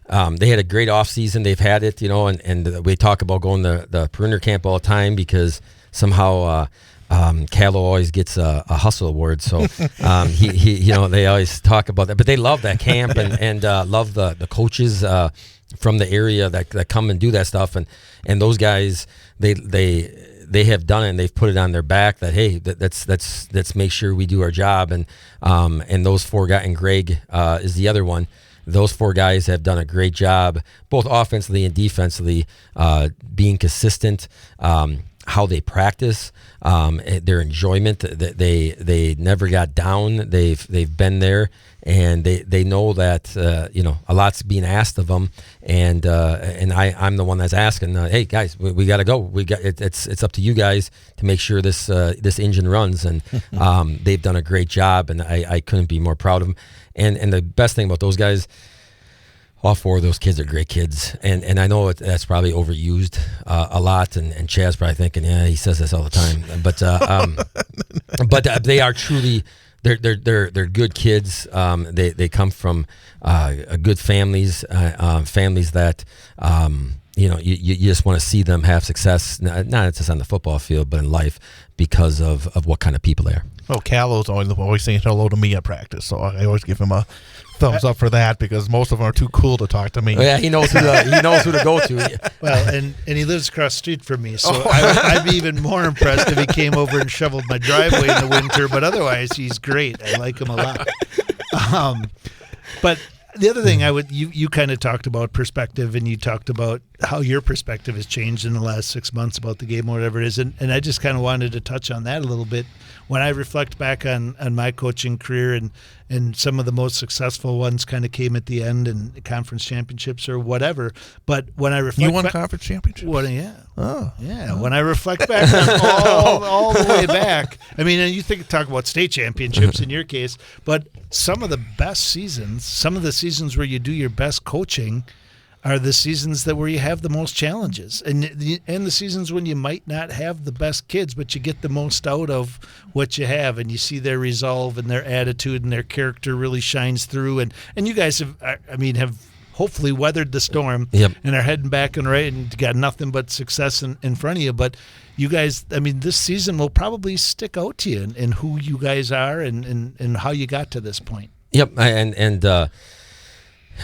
they had a great offseason. They've had it, and we talk about going to the perimeter camp all the time because somehow Callow always gets a hustle award. So they always talk about that. But they love that camp and love the coaches from the area that come and do that stuff. And those guys, they have done it, and they've put it on their back that, hey, let's make sure we do our job. And those four guys, and Greg is the other one. Those four guys have done a great job, both offensively and defensively, being consistent, how they practice, their enjoyment. That they never got down. They've been there, and they know that a lot's being asked of them, and I'm the one that's asking. Hey guys, we got to go. It's up to you guys to make sure this engine runs, and they've done a great job, and I couldn't be more proud of them. And the best thing about those guys, all four of those kids are great kids, and I know that's probably overused a lot, and Chad's probably thinking, yeah, he says this all the time, but they are truly they're good kids. They come from good families, families that you just want to see them have success, not just on the football field, but in life, because of what kind of people they are. Oh, Callow's always saying hello to me at practice, so I always give him a thumbs up for that because most of them are too cool to talk to me. Oh, yeah, he knows who to go to. Well, and he lives across the street from me, so I'd be even more impressed if he came over and shoveled my driveway in the winter. But otherwise, he's great. I like him a lot. But the other thing you kind of talked about perspective, and you talked about how your perspective has changed in the last 6 months about the game or whatever it is, and I just kind of wanted to touch on that a little bit. When I reflect back on my coaching career, and some of the most successful ones kind of came at the end, and conference championships or whatever. But when I reflect, you won conference championships. Yeah. Oh. Yeah. When I reflect back on all the way back, I mean, and you talk about state championships in your case, but some of the best seasons, some of the seasons where you do your best coaching, are the seasons where you have the most challenges, and the seasons when you might not have the best kids, but you get the most out of what you have, and you see their resolve and their attitude and their character really shines through. And you guys have hopefully weathered the storm and are heading back and right and got nothing but success in front of you. But you guys, this season will probably stick out to you in who you guys are and how you got to this point. Yep,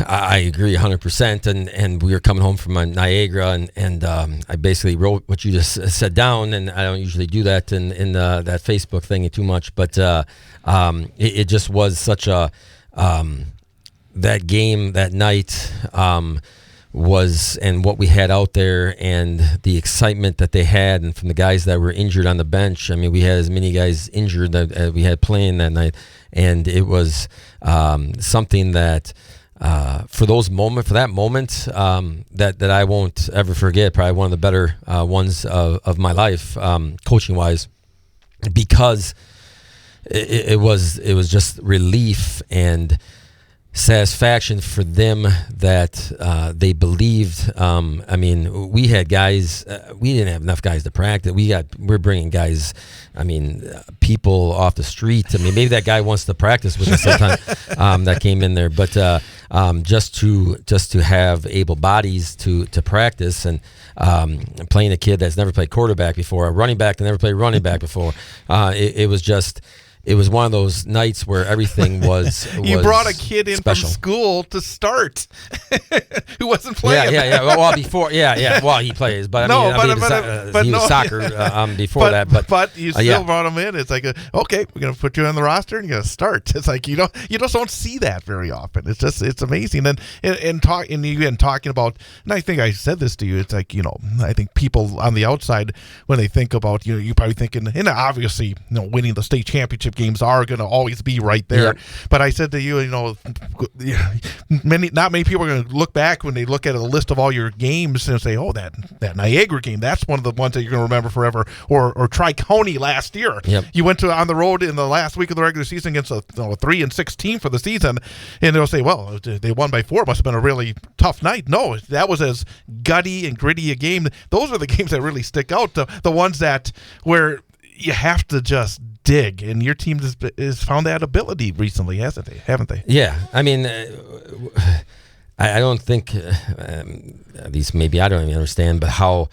I agree 100%. And we were coming home from Niagara, and I basically wrote what you just said down, and I don't usually do that in that Facebook thing too much, but it just was such a that game that night was, and what we had out there and the excitement that they had, and from the guys that were injured on the bench. I mean, we had as many guys injured that we had playing that night, and it was something that for that moment that I won't ever forget. Probably one of the better ones of my life, coaching wise, because it was just relief and satisfaction for them that they believed. We had guys. We didn't have enough guys to practice. We're bringing guys. People off the street. Maybe that guy wants to practice with us sometime. That came in there, but just to have able bodies to practice, and playing a kid that's never played quarterback before, a running back that never played running back before. It was one of those nights where everything was You brought a kid in special. from school to start who wasn't playing. Yeah. Well, before, Well, he plays, but he was soccer before that. But you still brought him in. It's like, okay, we're gonna put you on the roster and you're gonna start. It's like you just don't see that very often. It's amazing. And talking about, and I think I said this to you. It's like, I think people on the outside, when they think about, you're probably thinking, and obviously, winning the state championship games are going to always be right there. Yeah. But I said to you, not many people are going to look back when they look at a list of all your games and say, oh, that Niagara game, that's one of the ones that you're going to remember forever. Or Tri-County last year. Yep. You went on the road in the last week of the regular season against a 3-6 team for the season, and they'll say, well, they won by 4. Must have been a really tough night. No, that was as gutty and gritty a game. Those are the games that really stick out. The ones that where you have to just dig, and your team has found that ability recently, haven't they? Yeah, I don't think, at least maybe I don't even understand, but how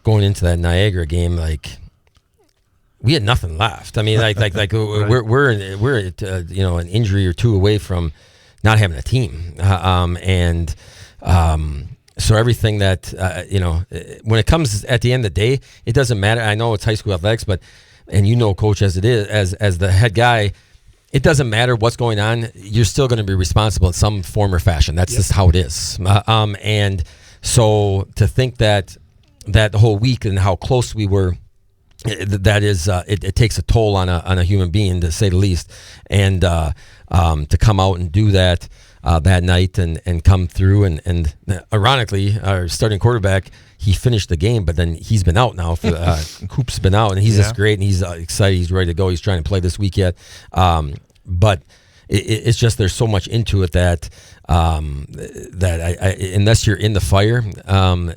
going into that Niagara game, we had nothing left. Right. we're an injury or two away from not having a team, so everything that when it comes at the end of the day, it doesn't matter. I know it's high school athletics, but. And coach, as it is, as the head guy, it doesn't matter what's going on. You're still going to be responsible in some form or fashion. That's just how it is. And so to think that the whole week and how close we were, that is, it takes a toll on a human being, to say the least. And to come out and do that that night and come through, and ironically, our starting quarterback, he finished the game, but then he's been out now. Coop's been out, and he's just great, and he's excited. He's ready to go. He's trying to play this week yet. But it's just there's so much into it that I unless you're in the fire,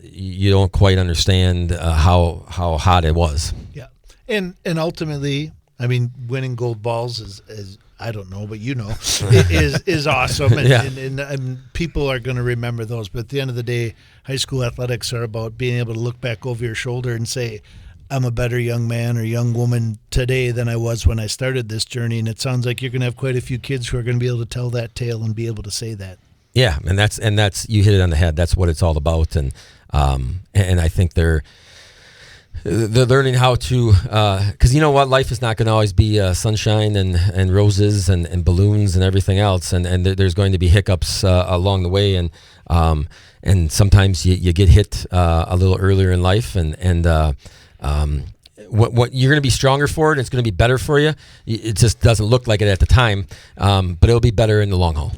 you don't quite understand how hot it was. Yeah, and ultimately, winning gold balls is I don't know, but is awesome, and people are going to remember those. But at the end of the day, high school athletics are about being able to look back over your shoulder and say, I'm a better young man or young woman today than I was when I started this journey. And it sounds like you're going to have quite a few kids who are going to be able to tell that tale and be able to say that. Yeah, and that's you hit it on the head. That's what it's all about, and I think they're learning how to, because you know what, life is not going to always be sunshine and roses and balloons and everything else, and there's going to be hiccups along the way, and sometimes you get hit a little earlier in life, and what you're going to be stronger for it. It's going to be better for you. It just doesn't look like it at the time, but it'll be better in the long haul.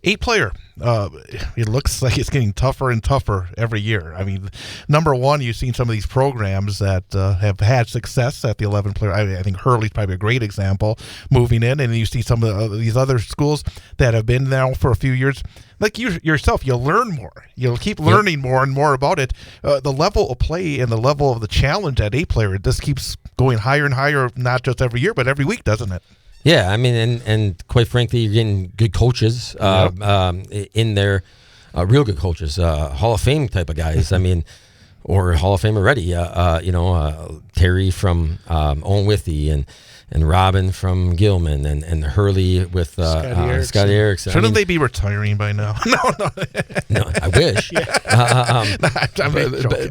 8-player. It looks like it's getting tougher and tougher every year. I mean, number one, you've seen some of these programs that have had success at the 11-player. I think Hurley's probably a great example moving in, and you see some of these other schools that have been now for a few years. Like you yourself, you'll learn more. You'll keep learning more and more about it. The level of play and the level of the challenge at 8-player, it just keeps going higher and higher, not just every year, but every week, doesn't it? Yeah, I mean, and quite frankly, you're getting good coaches in there, real good coaches, Hall of Fame type of guys. I mean, or Hall of Fame already. Terry from Owen Withy and Robin from Gilman and Hurley with Scotty Erickson. Shouldn't they be retiring by now? No, I wish.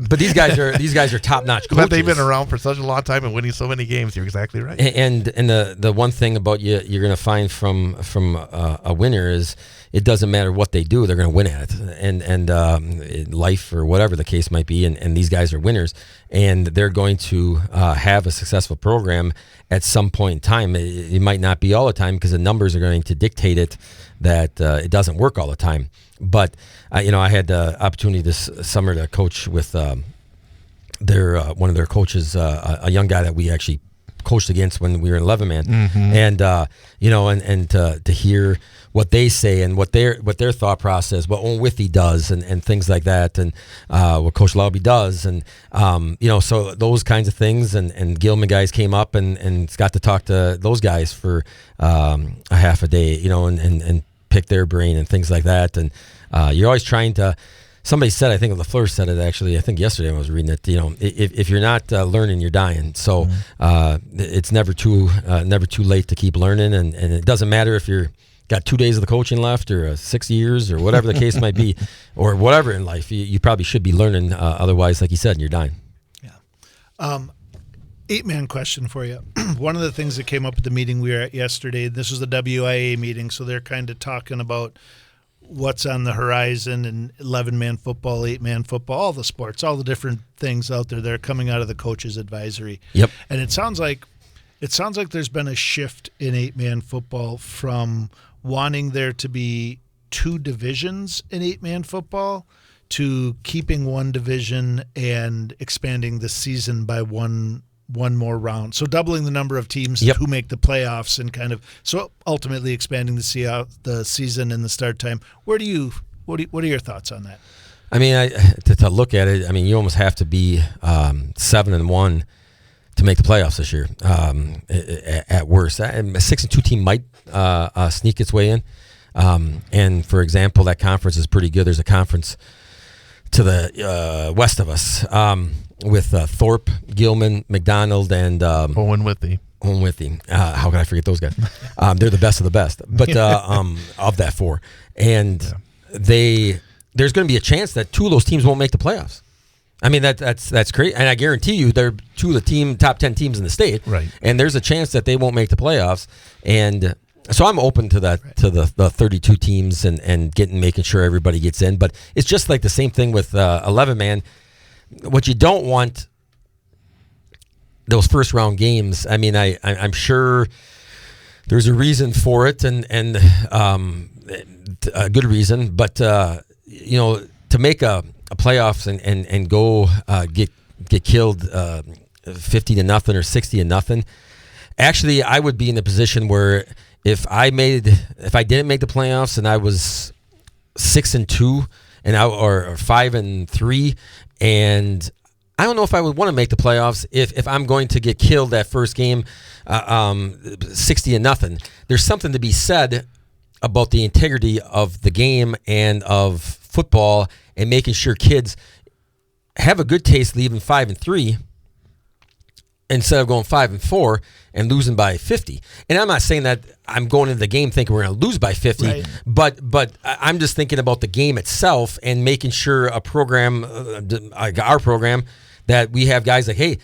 But these guys are top notch coaches. But they've been around for such a long time and winning so many games. You're exactly right. And the one thing about you're going to find from a winner is it doesn't matter what they do, they're going to win at it. And life or whatever the case might be, and these guys are winners, and they're going to have a successful program at some point in time. It might not be all the time because the numbers are going to dictate it that it doesn't work all the time. But I had the opportunity this summer to coach with one of their coaches, a young guy that we actually coached against when we were in 11-man, and to hear what they say and what their thought process, what Owen Withy does, and things like that, and what Coach Lauby does, and so those kinds of things, and Gilman guys came up and got to talk to those guys for a half a day, and pick their brain and things like that, and you're always trying to. Somebody said, I think LaFleur said it actually, I think yesterday when I was reading it, if you're not learning, you're dying. So it's never too late to keep learning, and it doesn't matter if you're got 2 days of the coaching left or 6 years or whatever the case might be, or whatever in life, you probably should be learning. Otherwise, like you said, you're dying. Yeah. 8-man question for you. One of the things that came up at the meeting we were at yesterday, this was the WIA meeting, so they're kind of talking about what's on the horizon and 11-man football, 8-man football, all the sports, all the different things out there that are coming out of the coaches' advisory. Yep. And it sounds like there's been a shift in 8-man football from wanting there to be 2 divisions in 8-man football to keeping one division and expanding the season by one more round. So doubling the number of teams who make the playoffs and kind of so ultimately expanding the season and the start time. What are your thoughts on that? I mean, to look at it, I mean, you almost have to be 7-1 to make the playoffs this year. At worst, a 6-2 team might sneak its way in. And for example, that conference is pretty good. There's a conference to the west of us. With Thorpe, Gilman, McDonald, and Owen Withy. How can I forget those guys? They're the best of the best. But of that 4, and there's going to be a chance that 2 of those teams won't make the playoffs. I mean that's great, and I guarantee you they're 2 of the top 10 teams in the state. Right. And there's a chance that they won't make the playoffs, and so I'm open to that, to the 32 teams and making sure everybody gets in. But it's just like the same thing with 11-man. What you don't want, those first round games. I mean, I'm sure there's a reason for it, and a good reason. But to make a playoffs and go get killed 50-0 or 60-0 actually, I would be in a position where if I didn't make the playoffs and I was 6-2 or 5-3. And I don't know if I would want to make the playoffs if I'm going to get killed that first game 60-0. There's something to be said about the integrity of the game and of football and making sure kids have a good taste leaving 5-3 instead of going 5-4 and losing by 50. And I'm not saying that I'm going into the game thinking we're going to lose by 50, right. but I'm just thinking about the game itself and making sure a program, like our program, that we have guys like, hey,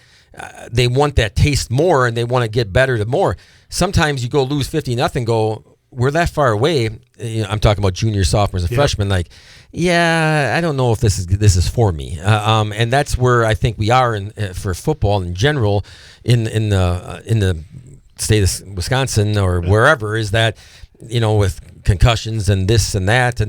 they want that taste more and they want to get better to more. Sometimes you go lose 50-0, go, we're that far away. I'm talking about juniors, sophomores, and freshmen. Like, I don't know if this is for me. And that's where I think we are for football in general in the state of Wisconsin or wherever, is that with concussions and this and that,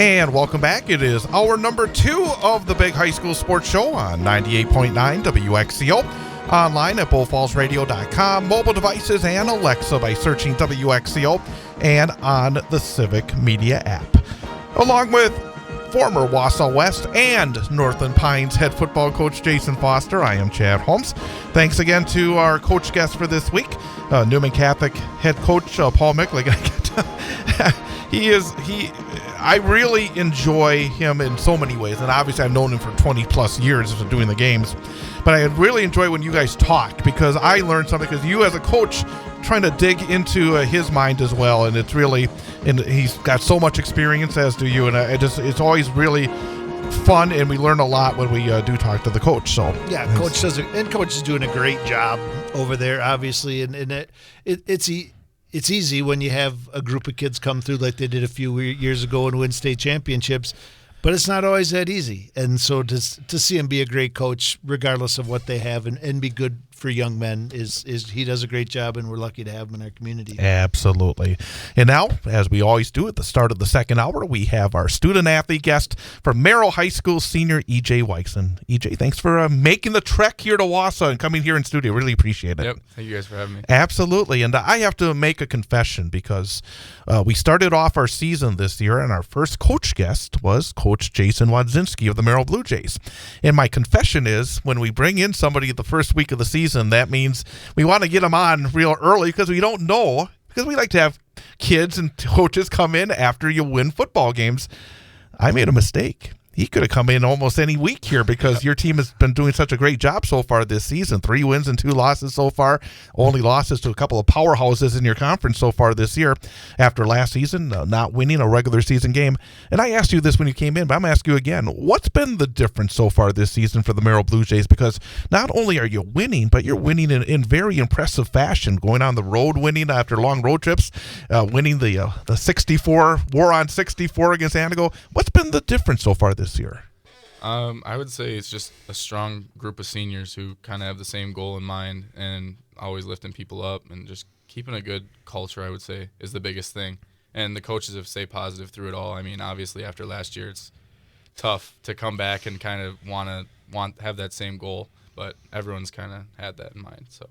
And welcome back. It is hour number 2 of the Big High School Sports Show on 98.9 WXCO. Online at bullfallsradio.com, mobile devices, and Alexa by searching WXCO, and on the Civic Media app. Along with former Wausau West and Northland Pines head football coach Jason Foster, I am Chad Holmes. Thanks again to our coach guest for this week, Newman Catholic head coach Paul Michlig. I really enjoy him in so many ways, and obviously I've known him for 20 plus years of doing the games, but I really enjoy when you guys talk, because I learned something, because you as a coach trying to dig into his mind as well, and it's really, and he's got so much experience, as do you, and it's always really fun, and we learn a lot when we do talk to the coach. So yeah, coach is doing a great job over there, obviously, and it's easy when you have a group of kids come through like they did a few years ago and win state championships, but it's not always that easy. And so to see him be a great coach, regardless of what they have, and be good for young men, is he does a great job, and we're lucky to have him in our community. Absolutely. And now, as we always do at the start of the second hour, we have our student-athlete guest from Merrill High School senior E.J. Weixen. E.J., thanks for making the trek here to Wausau and coming here in studio. Really appreciate it. Yep. Thank you guys for having me. Absolutely. And I have to make a confession, because we started off our season this year, and our first coach guest was Coach Jason Wadzinski of the Merrill Blue Jays. And my confession is, when we bring in somebody the first week of the season, that means we want to get them on real early, because we don't know, because we like to have kids and coaches come in after you win football games. I made a mistake. He could have come in almost any week here, because your team has been doing such a great job so far this season. 3 wins and 2 losses so far. Only losses to a couple of powerhouses in your conference so far this year, after last season not winning a regular season game. And I asked you this when you came in, but I'm going to ask you again. What's been the difference so far this season for the Merrill Blue Jays? Because not only are you winning, but you're winning in very impressive fashion, going on the road, winning after long road trips, winning the 64, War on 64 against Antigo. What's been the difference so far this year? I would say it's just a strong group of seniors who kind of have the same goal in mind, and always lifting people up, and just keeping a good culture, I would say, is the biggest thing. And the coaches have stayed positive through it all. I mean, obviously after last year, it's tough to come back and kind of have that same goal, but everyone's kind of had that in mind. So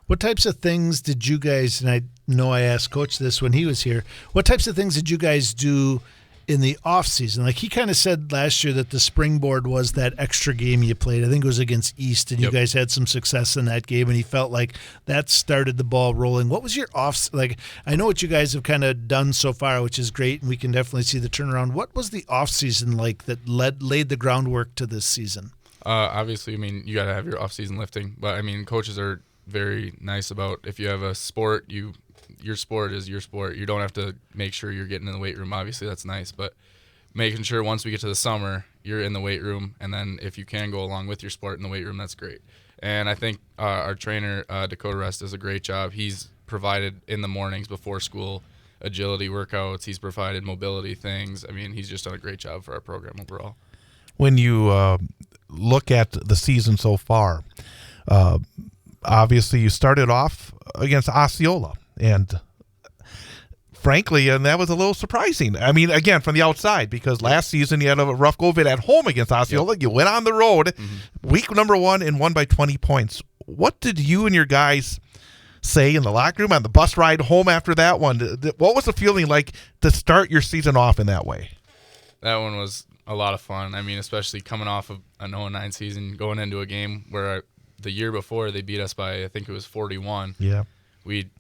what types of things did you guys, and I know I asked Coach this when he was here, what types of things did you guys do in the off season? Like, he kind of said last year that the springboard was that extra game you played. I think it was against East, and you guys had some success in that game, and he felt like that started the ball rolling. What was your like, I know what you guys have kind of done so far, which is great, and we can definitely see the turnaround. What was the off season like that laid the groundwork to this season? Obviously, I mean, you got to have your off season lifting, but I mean, coaches are very nice about, if you have a sport, your sport is your sport. You don't have to make sure you're getting in the weight room. Obviously, that's nice, but making sure once we get to the summer, you're in the weight room, and then if you can go along with your sport in the weight room, that's great. And I think our trainer, Dakota Rest, does a great job. He's provided in the mornings before school agility workouts. He's provided mobility things. I mean, he's just done a great job for our program overall. When you look at the season so far, obviously you started off against Osceola, and frankly, and that was a little surprising. I mean, again, from the outside, because last season you had a rough go of it at home against Osceola. Yep. You went on the road, week number 1, and won by 20 points. What did you and your guys say in the locker room on the bus ride home after that one? What was the feeling like to start your season off in that way? That one was a lot of fun. I mean, especially coming off of an 0-9 season, going into a game where the year before they beat us by, I think it was 41. Yeah.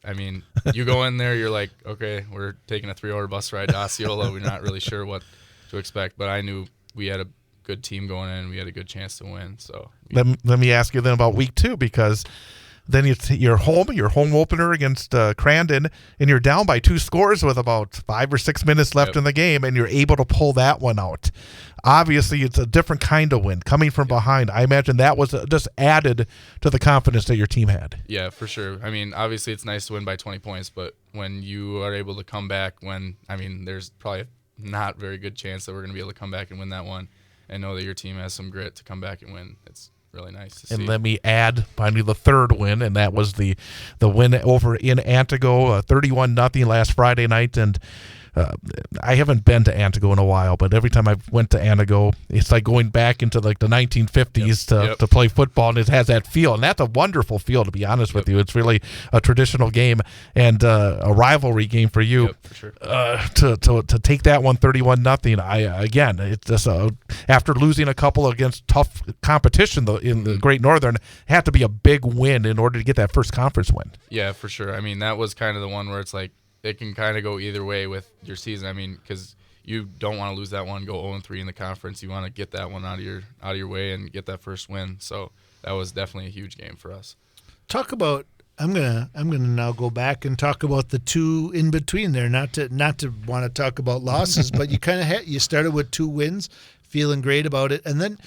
I mean, you go in there, you're like, okay, we're taking a 3-hour bus ride to Osceola. We're not really sure what to expect, but I knew we had a good team going in, and we had a good chance to win. So let me ask you then about week 2, because Then you're home, your home opener against Crandon, and you're down by 2 scores with about 5 or 6 minutes left in the game, and you're able to pull that one out. Obviously, it's a different kind of win coming from behind. I imagine that was just added to the confidence that your team had. Yeah, for sure. I mean, obviously it's nice to win by 20 points, but when you are able to come back there's probably a not very good chance that we're going to be able to come back and win that one and know that your team has some grit to come back and win. It's really nice to see. And let me add finally the third win, and that was the win over in Antigo, 31-0 last Friday night. And I haven't been to Antigo in a while, but every time I went to Antigo, it's like going back into like the 1950s to play football, and it has that feel. And that's a wonderful feel, to be honest with you. It's really a traditional game and a rivalry game for you. Yep, for sure. To take that one 31-0, it's just after losing a couple against tough competition in the Great Northern, it had to be a big win in order to get that first conference win. Yeah, for sure. I mean, that was kind of the one where it's like, it can kind of go either way with your season. I mean, because you don't want to lose that one, go 0-3 in the conference. You want to get that one out of your way and get that first win. So that was definitely a huge game for us. Talk about. I'm gonna now go back and talk about the two in between there. Not to want to talk about losses, but you kind of you started with 2 wins, feeling great about it, and then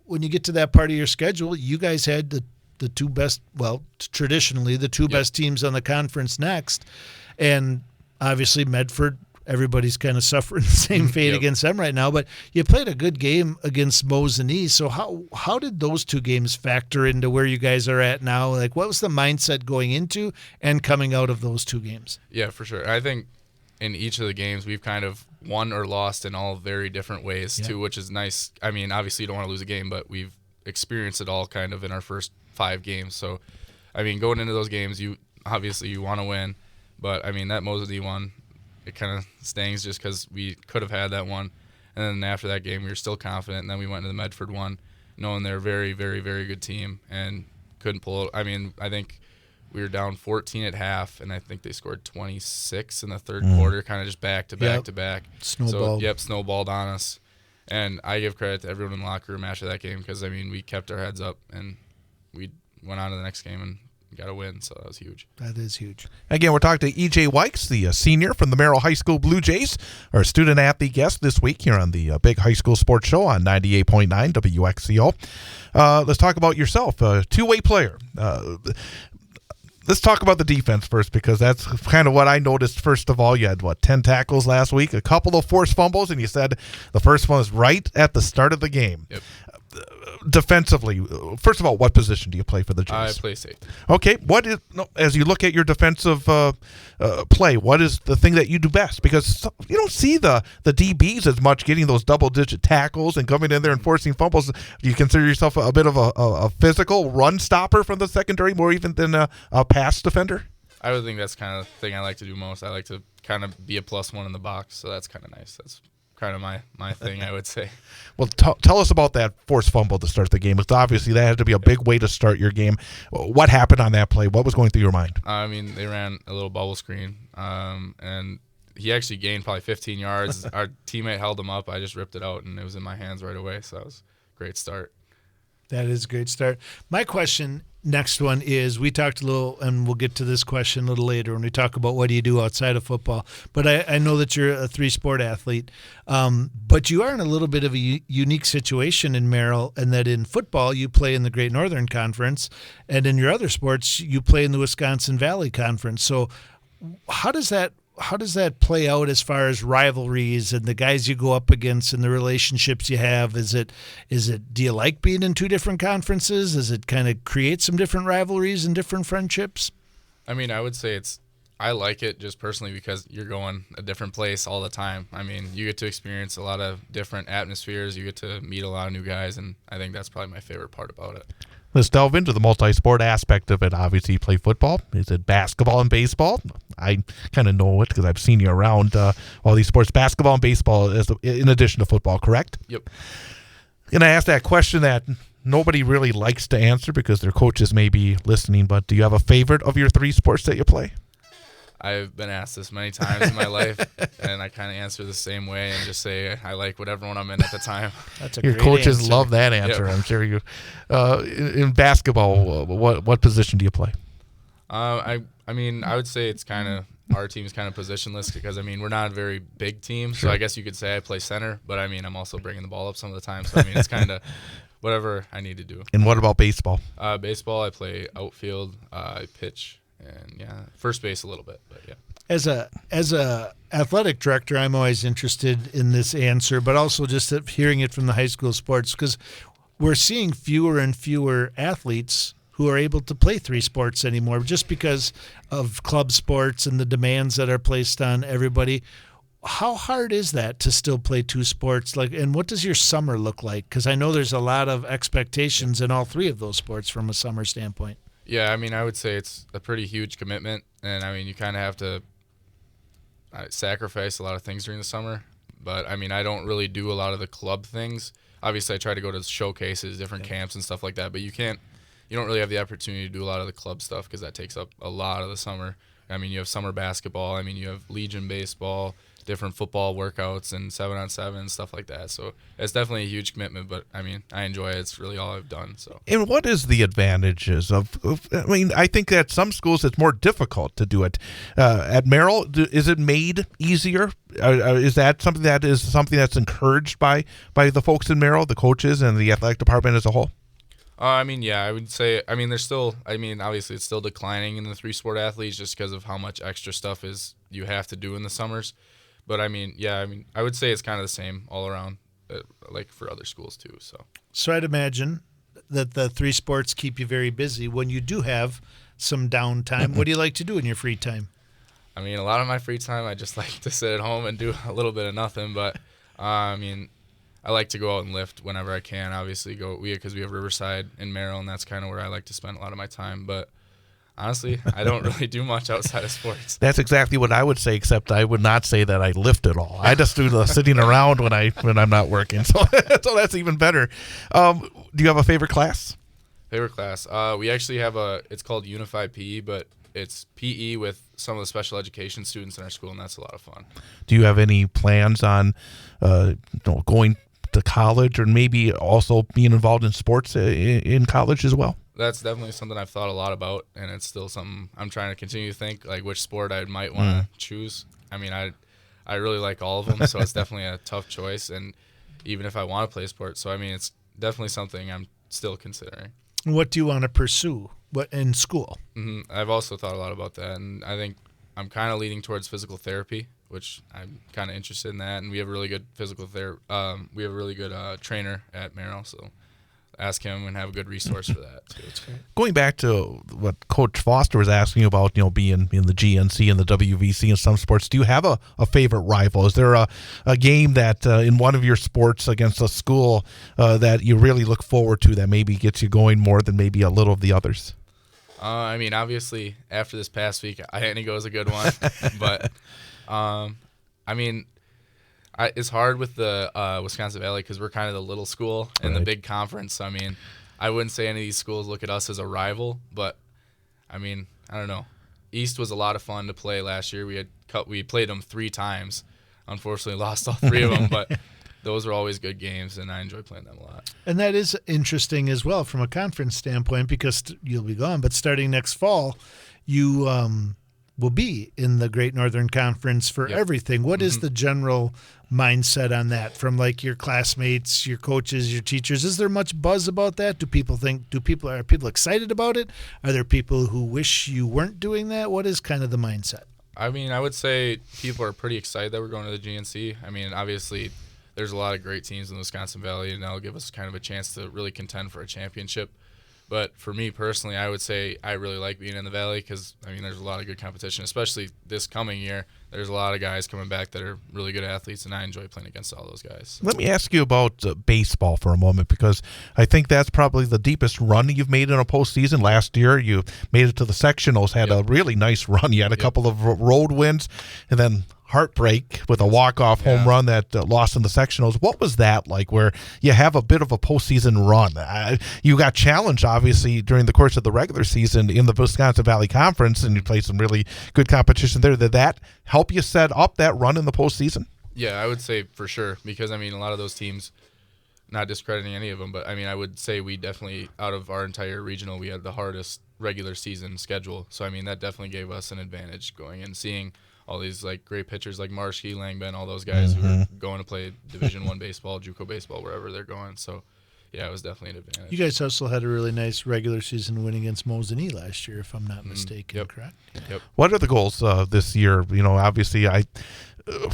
when you get to that part of your schedule, you guys had the 2 best. Well, traditionally the 2 best teams on the conference next. And obviously Medford, everybody's kind of suffering the same fate against them right now. But you played a good game against Mosinee. So how did those 2 games factor into where you guys are at now? Like, what was the mindset going into and coming out of those 2 games? Yeah, for sure. I think in each of the games we've kind of won or lost in all very different ways too, which is nice. I mean, obviously you don't want to lose a game, but we've experienced it all kind of in our first 5 games. So, I mean, going into those games, you want to win. But, I mean, that Mosinee one, it kind of stings just because we could have had that one. And then after that game, we were still confident. And then we went to the Medford one, knowing they're a very, very, very good team and couldn't pull it. I mean, I think we were down 14 at half, and I think they scored 26 in the third quarter, kind of just back to back to back. Snowballed. So, snowballed on us. And I give credit to everyone in the locker room after that game because, I mean, we kept our heads up, and we went on to the next game and got a win, so that was huge. That is huge. Again, we're talking to E.J. Wykes, the senior from the Merrill High School Blue Jays, our student-athlete guest this week here on the Big High School Sports Show on 98.9 WXCO. Let's talk about yourself, a two-way player. Let's talk about the defense first because that's kind of what I noticed. First of all, you had, 10 tackles last week, a couple of forced fumbles, and you said the first one was right at the start of the game. Yep. Defensively, first of all, what position do you play for the Jays? I play safety. Okay, as you look at your defensive play, what is the thing that you do best? Because you don't see the DBs as much getting those double-digit tackles and coming in there and forcing fumbles. Do you consider yourself a bit of a physical run stopper from the secondary more even than a pass defender? I would think that's kind of the thing I like to do most. I like to kind of be a +1 in the box, so that's kind of nice. That's kind of my thing, I would say. Well, tell us about that forced fumble to start the game. It's obviously that had to be a big way to start your game. What happened on that play? What was going through your mind? I mean, they ran a little bubble screen, and he actually gained probably 15 yards. Our teammate held him up. I just ripped it out, and it was in my hands right away, so that was a great start. That is a great start. My question, next one is, we talked a little, and we'll get to this question a little later when we talk about what do you do outside of football. But I know that you're a 3-sport athlete, but you are in a little bit of a unique situation in Merrill, and that in football you play in the Great Northern Conference, and in your other sports you play in the Wisconsin Valley Conference. So how does that play out as far as rivalries and the guys you go up against and the relationships you have? Do you like being in 2 different conferences? Does it kind of create some different rivalries and different friendships? I mean, I would say I like it just personally because you're going a different place all the time. I mean, you get to experience a lot of different atmospheres. You get to meet a lot of new guys, and I think that's probably my favorite part about it. Let's delve into the multi-sport aspect of it. Obviously, you play football. Is it basketball and baseball? I kind of know it because I've seen you around all these sports. Basketball and baseball is in addition to football, correct? Yep. And I asked that question that nobody really likes to answer because their coaches may be listening, but do you have a favorite of your 3 sports that you play? I've been asked this many times in my life, and I kind of answer the same way and just say I like whatever one I'm in at the time. That's a Your great coaches answer. love that answer. Yep. I'm sure you. In basketball, what position do you play? I mean, I would say it's kind of our team's kind of positionless because I mean we're not a very big team, so I guess you could say I play center, but I mean I'm also bringing the ball up some of the time, so I mean it's kind of whatever I need to do. And what about baseball? Baseball, I play outfield, I pitch, and first base a little bit, but yeah. As a athletic director, I'm always interested in this answer, but also just hearing it from the high school sports because we're seeing fewer and fewer athletes who are able to play 3 sports anymore just because of club sports and the demands that are placed on everybody. How hard is that to still play 2 sports? And what does your summer look like? Because I know there's a lot of expectations in all 3 of those sports from a summer standpoint. Yeah, I mean, I would say it's a pretty huge commitment, and I mean, you kind of have to sacrifice a lot of things during the summer. But I mean, I don't really do a lot of the club things. Obviously, I try to go to showcases, different camps and stuff like that, but you don't really have the opportunity to do a lot of the club stuff because that takes up a lot of the summer. I mean, you have summer basketball. I mean, you have Legion baseball, different football workouts, and 7-on-7 stuff like that. So it's definitely a huge commitment, but I mean, I enjoy it. It's really all I've done. So. And what is the advantages of I mean, I think at some schools it's more difficult to do it. At Merrill, is it made easier? Is that something that's encouraged by the folks in Merrill, the coaches, and the athletic department as a whole? I mean, yeah, I would say, I mean, obviously it's still declining in the 3-sport athletes just because of how much extra stuff you have to do in the summers. But I mean, yeah, I mean, I would say it's kind of the same all around, like for other schools too. So I'd imagine that the 3 sports keep you very busy. When you do have some downtime, what do you like to do in your free time? I mean, a lot of my free time, I just like to sit at home and do a little bit of nothing. But I mean, I like to go out and lift whenever I can. Obviously, because we have Riverside in Merrill, and that's kind of where I like to spend a lot of my time. But honestly, I don't really do much outside of sports. That's exactly what I would say, except I would not say that I lift at all. I just do the sitting around when I'm not working. So that's even better. Do you have a favorite class? Favorite class? We actually have it's called Unified PE, but it's PE with some of the special education students in our school, and that's a lot of fun. Do you have any plans on going to college or maybe also being involved in sports in college as well? That's definitely something I've thought a lot about, and it's still something I'm trying to continue to think, like which sport I might want to choose. I mean, I really like all of them, so it's definitely a tough choice, and even if I want to play sports. So, I mean, it's definitely something I'm still considering. What do you want to pursue in school? Mm-hmm. I've also thought a lot about that, and I think I'm kind of leaning towards physical therapy, which I'm kind of interested in that, and we have a really good we have a really good trainer at Merrill, so ask him and have a good resource for that too. Going back to what Coach Foster was asking about, being in the GNC and the WVC in some sports, do you have a favorite rival? Is there a game that in one of your sports against a school that you really look forward to that maybe gets you going more than maybe a little of the others? I mean, obviously, after this past week, Iantigo is a good one, but I mean, it's hard with the Wisconsin Valley because we're kind of the little school in the big conference. So, I mean, I wouldn't say any of these schools look at us as a rival, but I mean, I don't know. East was a lot of fun to play last year. We played them 3 times. Unfortunately, lost all 3 of them, but those are always good games, and I enjoy playing them a lot. And that is interesting as well from a conference standpoint because you'll be gone. But starting next fall, you will be in the Great Northern Conference for everything. What is the general mindset on that from like your classmates, your coaches, your teachers? Is there much buzz about that? Are people excited about it? Are there people who wish you weren't doing that? What is kind of the mindset? I mean, I would say people are pretty excited that we're going to the GNC. I mean, obviously, there's a lot of great teams in the Wisconsin Valley, and that'll give us kind of a chance to really contend for a championship. But for me personally, I would say I really like being in the Valley because, I mean, there's a lot of good competition, especially this coming year. there's a lot of guys coming back that are really good athletes, and I enjoy playing against all those guys. Let me ask you about baseball for a moment, because I think that's probably the deepest run you've made in a postseason. Last year, you made it to the sectionals, had a really nice run. You had a couple of road wins, and then heartbreak with a walk-off home run that lost in the sectionals. What was that like, where you have a bit of a postseason run? You got challenged, obviously, during the course of the regular season in the Wisconsin Valley Conference, and you played some really good competition there. Did that help you set up that run in the postseason? Yeah, I would say for sure, because, I mean, a lot of those teams, not discrediting any of them, but, I mean, I would say we definitely, out of our entire regional, we had the hardest regular season schedule. So, I mean, that definitely gave us an advantage going and seeing all these like great pitchers like Michlig, Langben, all those guys who are going to play Division I baseball, JUCO baseball, wherever they're going. So, yeah, it was definitely an advantage. You guys also had a really nice regular season win against Mosinee last year, if I'm not mistaken, correct? Yep. What are the goals this year? You know, obviously,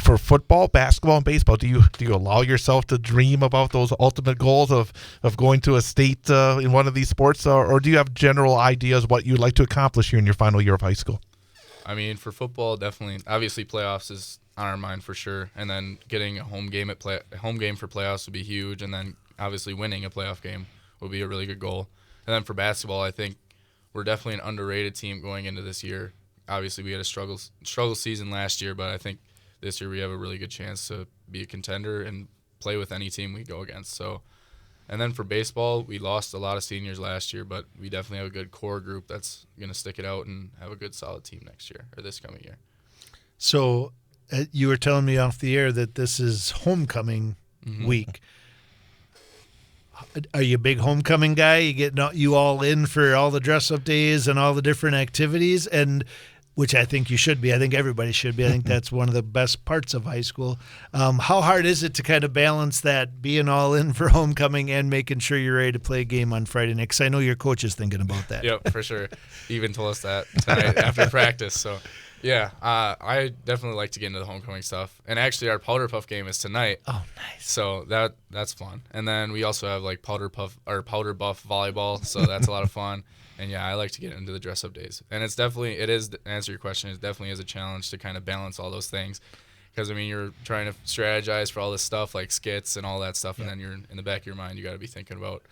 for football, basketball, and baseball, do you allow yourself to dream about those ultimate goals of going to a state in one of these sports, or do you have general ideas what you'd like to accomplish here in your final year of high school? I mean, for football, definitely. Obviously, playoffs is on our mind for sure, and then getting a home game for playoffs would be huge, and then obviously winning a playoff game would be a really good goal. And then for basketball, I think we're definitely an underrated team going into this year. Obviously, we had a struggle season last year, but I think this year we have a really good chance to be a contender and play with any team we go against. So. And then for baseball, we lost a lot of seniors last year, but we definitely have a good core group that's going to stick it out and have a good solid team next year, or this coming year. So you were telling me off the air that this is homecoming week. Are you a big homecoming guy? You get you all in for all the dress-up days and all the different activities, and which I think you should be. I think everybody should be. I think that's one of the best parts of high school. How hard is it to kind of balance that, being all in for homecoming and making sure you're ready to play a game on Friday night? Because I know your coach is thinking about that. Yep, for sure. He even told us that tonight after practice. So, yeah, I definitely like to get into the homecoming stuff. And actually, our powder puff game is tonight. Oh, nice. So that's fun. And then we also have like powder buff volleyball. So that's a lot of fun. And yeah, I like to get into the dress-up days. And it is, to answer your question, it definitely is a challenge to kind of balance all those things. Because, I mean, you're trying to strategize for all this stuff, like skits and all that stuff, and then you're in the back of your mind, you got to be thinking about,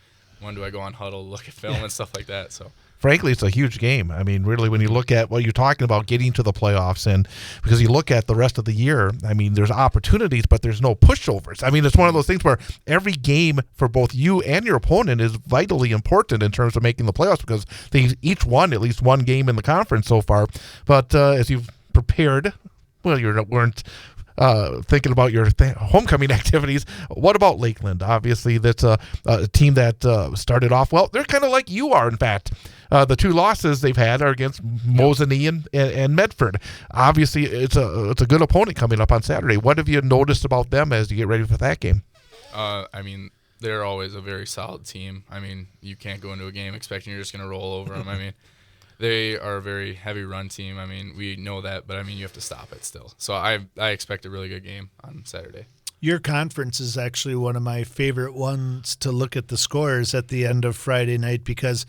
when do I go on huddle, look at film and stuff like that. So. Frankly, it's a huge game. I mean, really, when you look at what you're talking about, getting to the playoffs, and because you look at the rest of the year, I mean, there's opportunities, but there's no pushovers. I mean, it's one of those things where every game for both you and your opponent is vitally important in terms of making the playoffs, because they each won at least one game in the conference so far. But as you've prepared, well, you weren't thinking about your homecoming activities. What about Lakeland? Obviously, that's a team that started off well. They're kind of like you are, in fact. The two losses they've had are against Mosinee and Medford. Obviously, it's a good opponent coming up on Saturday. What have you noticed about them as you get ready for that game? I mean, they're always a very solid team. I mean, you can't go into a game expecting you're just going to roll over them. I mean, they are a very heavy run team. I mean, we know that, but I mean, you have to stop it still. So I expect a really good game on Saturday. Your conference is actually one of my favorite ones to look at the scores at the end of Friday night, because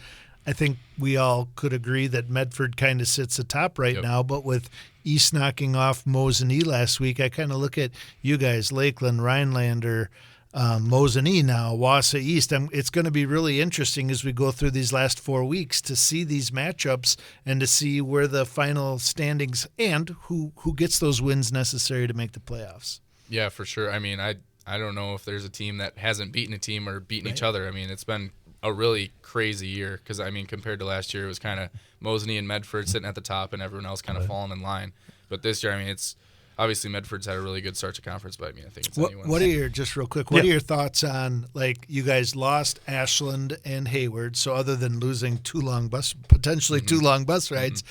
I think we all could agree that Medford kind of sits atop right now, but with East knocking off Mosinee last week, I kind of look at you guys, Lakeland, Rhinelander, Mosinee now, Wausau East. It's going to be really interesting as we go through these last 4 weeks to see these matchups and to see where the final standings and who gets those wins necessary to make the playoffs. Yeah, for sure. I mean, I don't know if there's a team that hasn't beaten a team or beaten each other. I mean, it's been a really crazy year because, I mean, compared to last year, it was kind of Mosinee and Medford sitting at the top and everyone else kind of falling in line. But this year, I mean, it's obviously Medford's had a really good start to conference, but I mean, I think it's anyone's. What are your, just real quick, what are your thoughts on, like, you guys lost Ashland and Hayward, so other than losing potentially two long bus rides,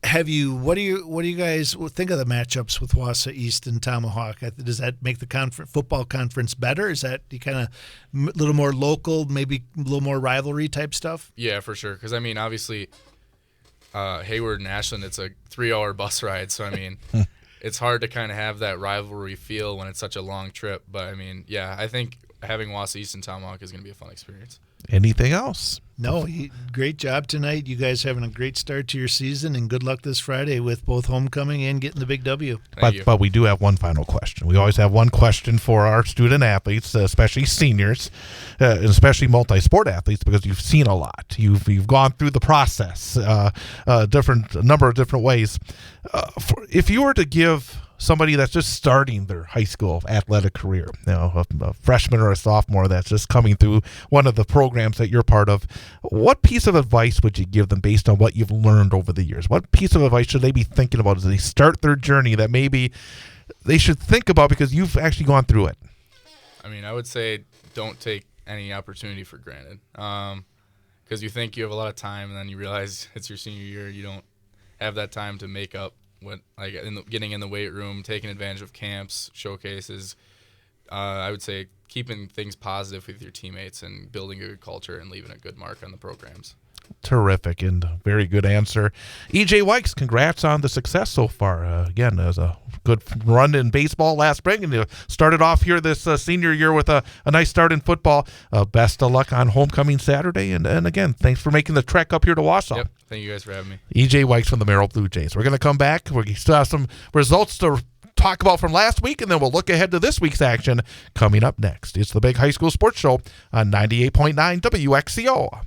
what do you guys think of the matchups with Wausau East and Tomahawk? Does that make the football conference better? Is that kind of a little more local, maybe a little more rivalry type stuff? Yeah, for sure. Because I mean, obviously, Hayward and Ashland, it's a 3-hour bus ride. So I mean, it's hard to kind of have that rivalry feel when it's such a long trip. But I mean, yeah, I think having Wausau East and Tomahawk is going to be a fun experience. Anything else? No, great job tonight. You guys having a great start to your season, and good luck this Friday with both homecoming and getting the big W. But we do have one final question. We always have one question for our student athletes, especially seniors, and especially multi-sport athletes, because you've seen a lot. You've gone through the process, a number of different ways. If you were to give somebody that's just starting their high school athletic career, a freshman or a sophomore that's just coming through one of the programs that you're part of, what piece of advice would you give them based on what you've learned over the years? What piece of advice should they be thinking about as they start their journey that maybe they should think about because you've actually gone through it? I mean, I would say don't take any opportunity for granted, because you think you have a lot of time, and then you realize it's your senior year. You don't have that time to make up. Getting in the weight room, taking advantage of camps, showcases. I would say keeping things positive with your teammates and building a good culture and leaving a good mark on the programs. Terrific and very good answer. EJ Wykes, congrats on the success so far. Again, it was a good run in baseball last spring, and you started off here this senior year with a nice start in football. Best of luck on homecoming Saturday, and again, thanks for making the trek up here to Wausau. Yep, thank you guys for having me. EJ Wykes from the Merrill Blue Jays. We're going to come back. We still have some results to talk about from last week, and then we'll look ahead to this week's action coming up next. It's the Big High School Sports Show on 98.9 WXCO.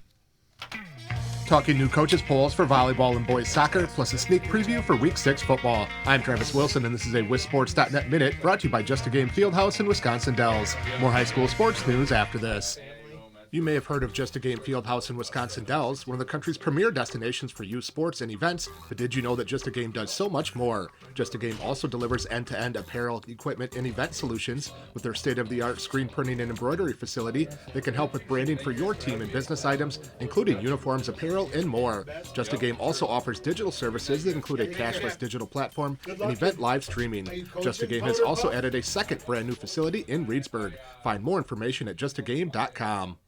Talking new coaches polls for volleyball and boys soccer, plus a sneak preview for Week 6 football. I'm Travis Wilson, and this is a WisSports.net Minute brought to you by Just a Game Fieldhouse in Wisconsin Dells. More high school sports news after this. You may have heard of Just a Game Fieldhouse in Wisconsin Dells, one of the country's premier destinations for youth sports and events, but did you know that Just a Game does so much more? Just a Game also delivers end-to-end apparel, equipment, and event solutions. With their state-of-the-art screen printing and embroidery facility, they can help with branding for your team and business items, including uniforms, apparel, and more. Just a Game also offers digital services that include a cashless digital platform and event live streaming. Just a Game has also added a second brand new facility in Reedsburg. Find more information at justagame.com.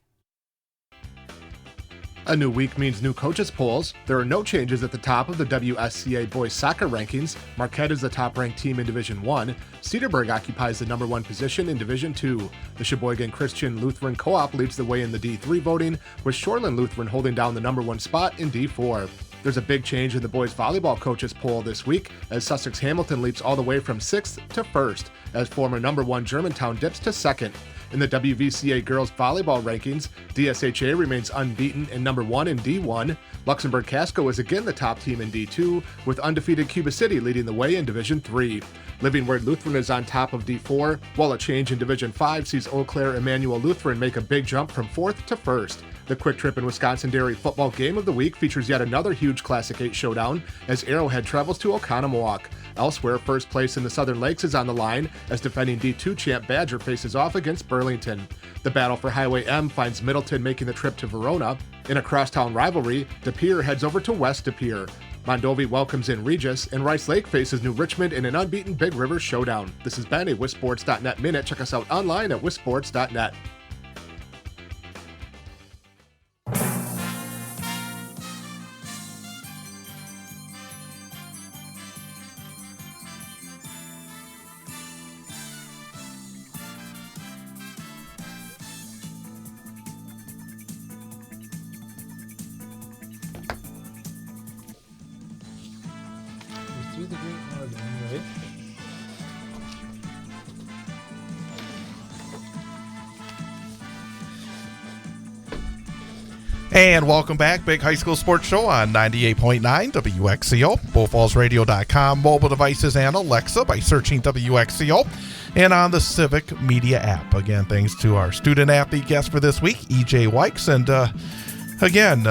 A new week means new coaches polls. There are no changes at the top of the WSCA boys soccer rankings. Marquette is the top-ranked team in Division 1. Cedarburg occupies the number 1 position in Division 2. The Sheboygan Christian Lutheran Co-op leads the way in the D3 voting, with Shoreland Lutheran holding down the number 1 spot in D4. There's a big change in the boys volleyball coaches poll this week, as Sussex Hamilton leaps all the way from 6th to 1st, as former number 1 Germantown dips to 2nd. In the WVCA girls volleyball rankings, DSHA remains unbeaten in number 1 in D1. Luxembourg Casco is again the top team in D2, with undefeated Cuba City leading the way in Division 3. Living Word Lutheran is on top of D4, while a change in Division 5 sees Eau Claire Emmanuel Lutheran make a big jump from 4th to 1st. The Quick Trip in Wisconsin Dairy football game of the week features yet another huge Classic 8 showdown as Arrowhead travels to Oconomowoc. Elsewhere, first place in the Southern Lakes is on the line as defending D2 champ Badger faces off against Burlington. The battle for Highway M finds Middleton making the trip to Verona. In a crosstown rivalry, De Pere heads over to West De Pere. Mondovi welcomes in Regis, and Rice Lake faces New Richmond in an unbeaten Big River showdown. This has been a WisSports.net Minute. Check us out online at WisSports.net. Through the Great Northern, right? And welcome back, Big High School Sports Show on 98.9 WXCO, BullFallsRadio.com, mobile devices, and Alexa by searching WXCO, and on the Civic Media app. Again, thanks to our student-athlete guest for this week, EJ Wykes, and again,